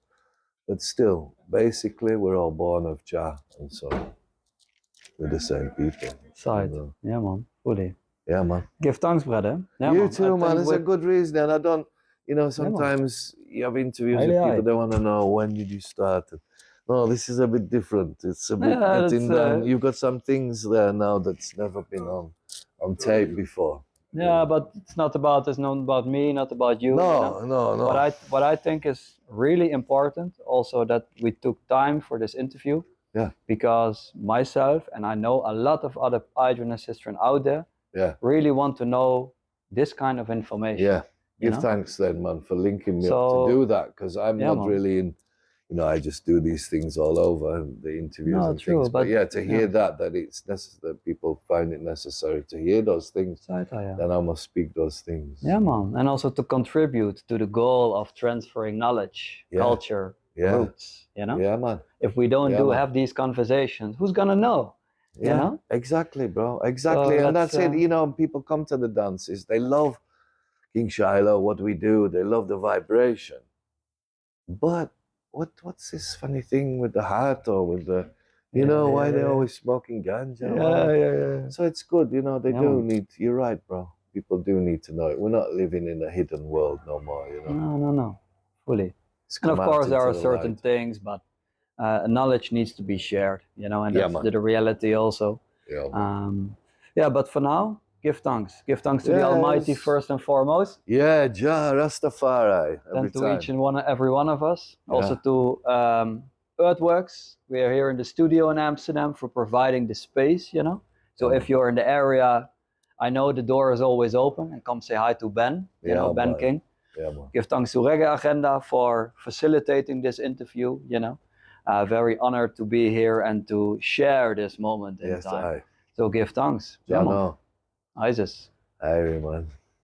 But still, basically, we're all born of Jah, and so we're the same people. Side. You know? Yeah, man. Fully. Yeah, man. Give thanks, brother. Yeah, You man. too, man. It's a good reason. And I don't, you know, sometimes you have interviews with people, they want to know, when did you start? No, this is a bit different. It's a bit getting down. You've got some things there now that's never been on tape before. Yeah, but it's not about me, not about you. No, you know? no. What I think is really important, also, that we took time for this interview. Yeah. Because myself, and I know a lot of other Adrian and Sistren out there, really want to know this kind of information. Yeah. Give thanks then, man, for linking me up to do that, because I'm not really in, you know, I just do these things all over, the interviews and things. But yeah, to hear that it's necessary, that people find it necessary to hear those things, then I must speak those things. Yeah, man. And also to contribute to the goal of transferring knowledge, culture, roots, you know? Yeah, man. If we don't have these conversations, who's gonna know? Yeah, you know? Exactly, bro. Exactly. So and that's it. You know, people come to the dances, they love King Shiloh, what we do, they love the vibration. But what's this funny thing with the heart, or with the, you know, why they always smoking ganja? Yeah. So it's good, you know, they do need, you're right, bro. People do need to know it. We're not living in a hidden world no more, you know. No. Fully. And of course there are certain things, but knowledge needs to be shared, you know, and that's the reality also. Yeah. But for now, Give thanks. Give thanks to the Almighty Yes. first and foremost. Yeah, Jah Rastafari. Then Every to time. each and every one of us. Yeah. Also to Earthworks. We are here in the studio in Amsterdam for providing the space, you know. So Yeah, if you're in the area, I know the door is always open, and come say hi to Ben, you know, Ben man. King. Yeah, man. Give thanks to Reggae Agenda for facilitating this interview, you know. Very honored to be here and to share this moment in Yes, time. aye. So give thanks. Jah Yeah, man. know. Isis. Aye, man.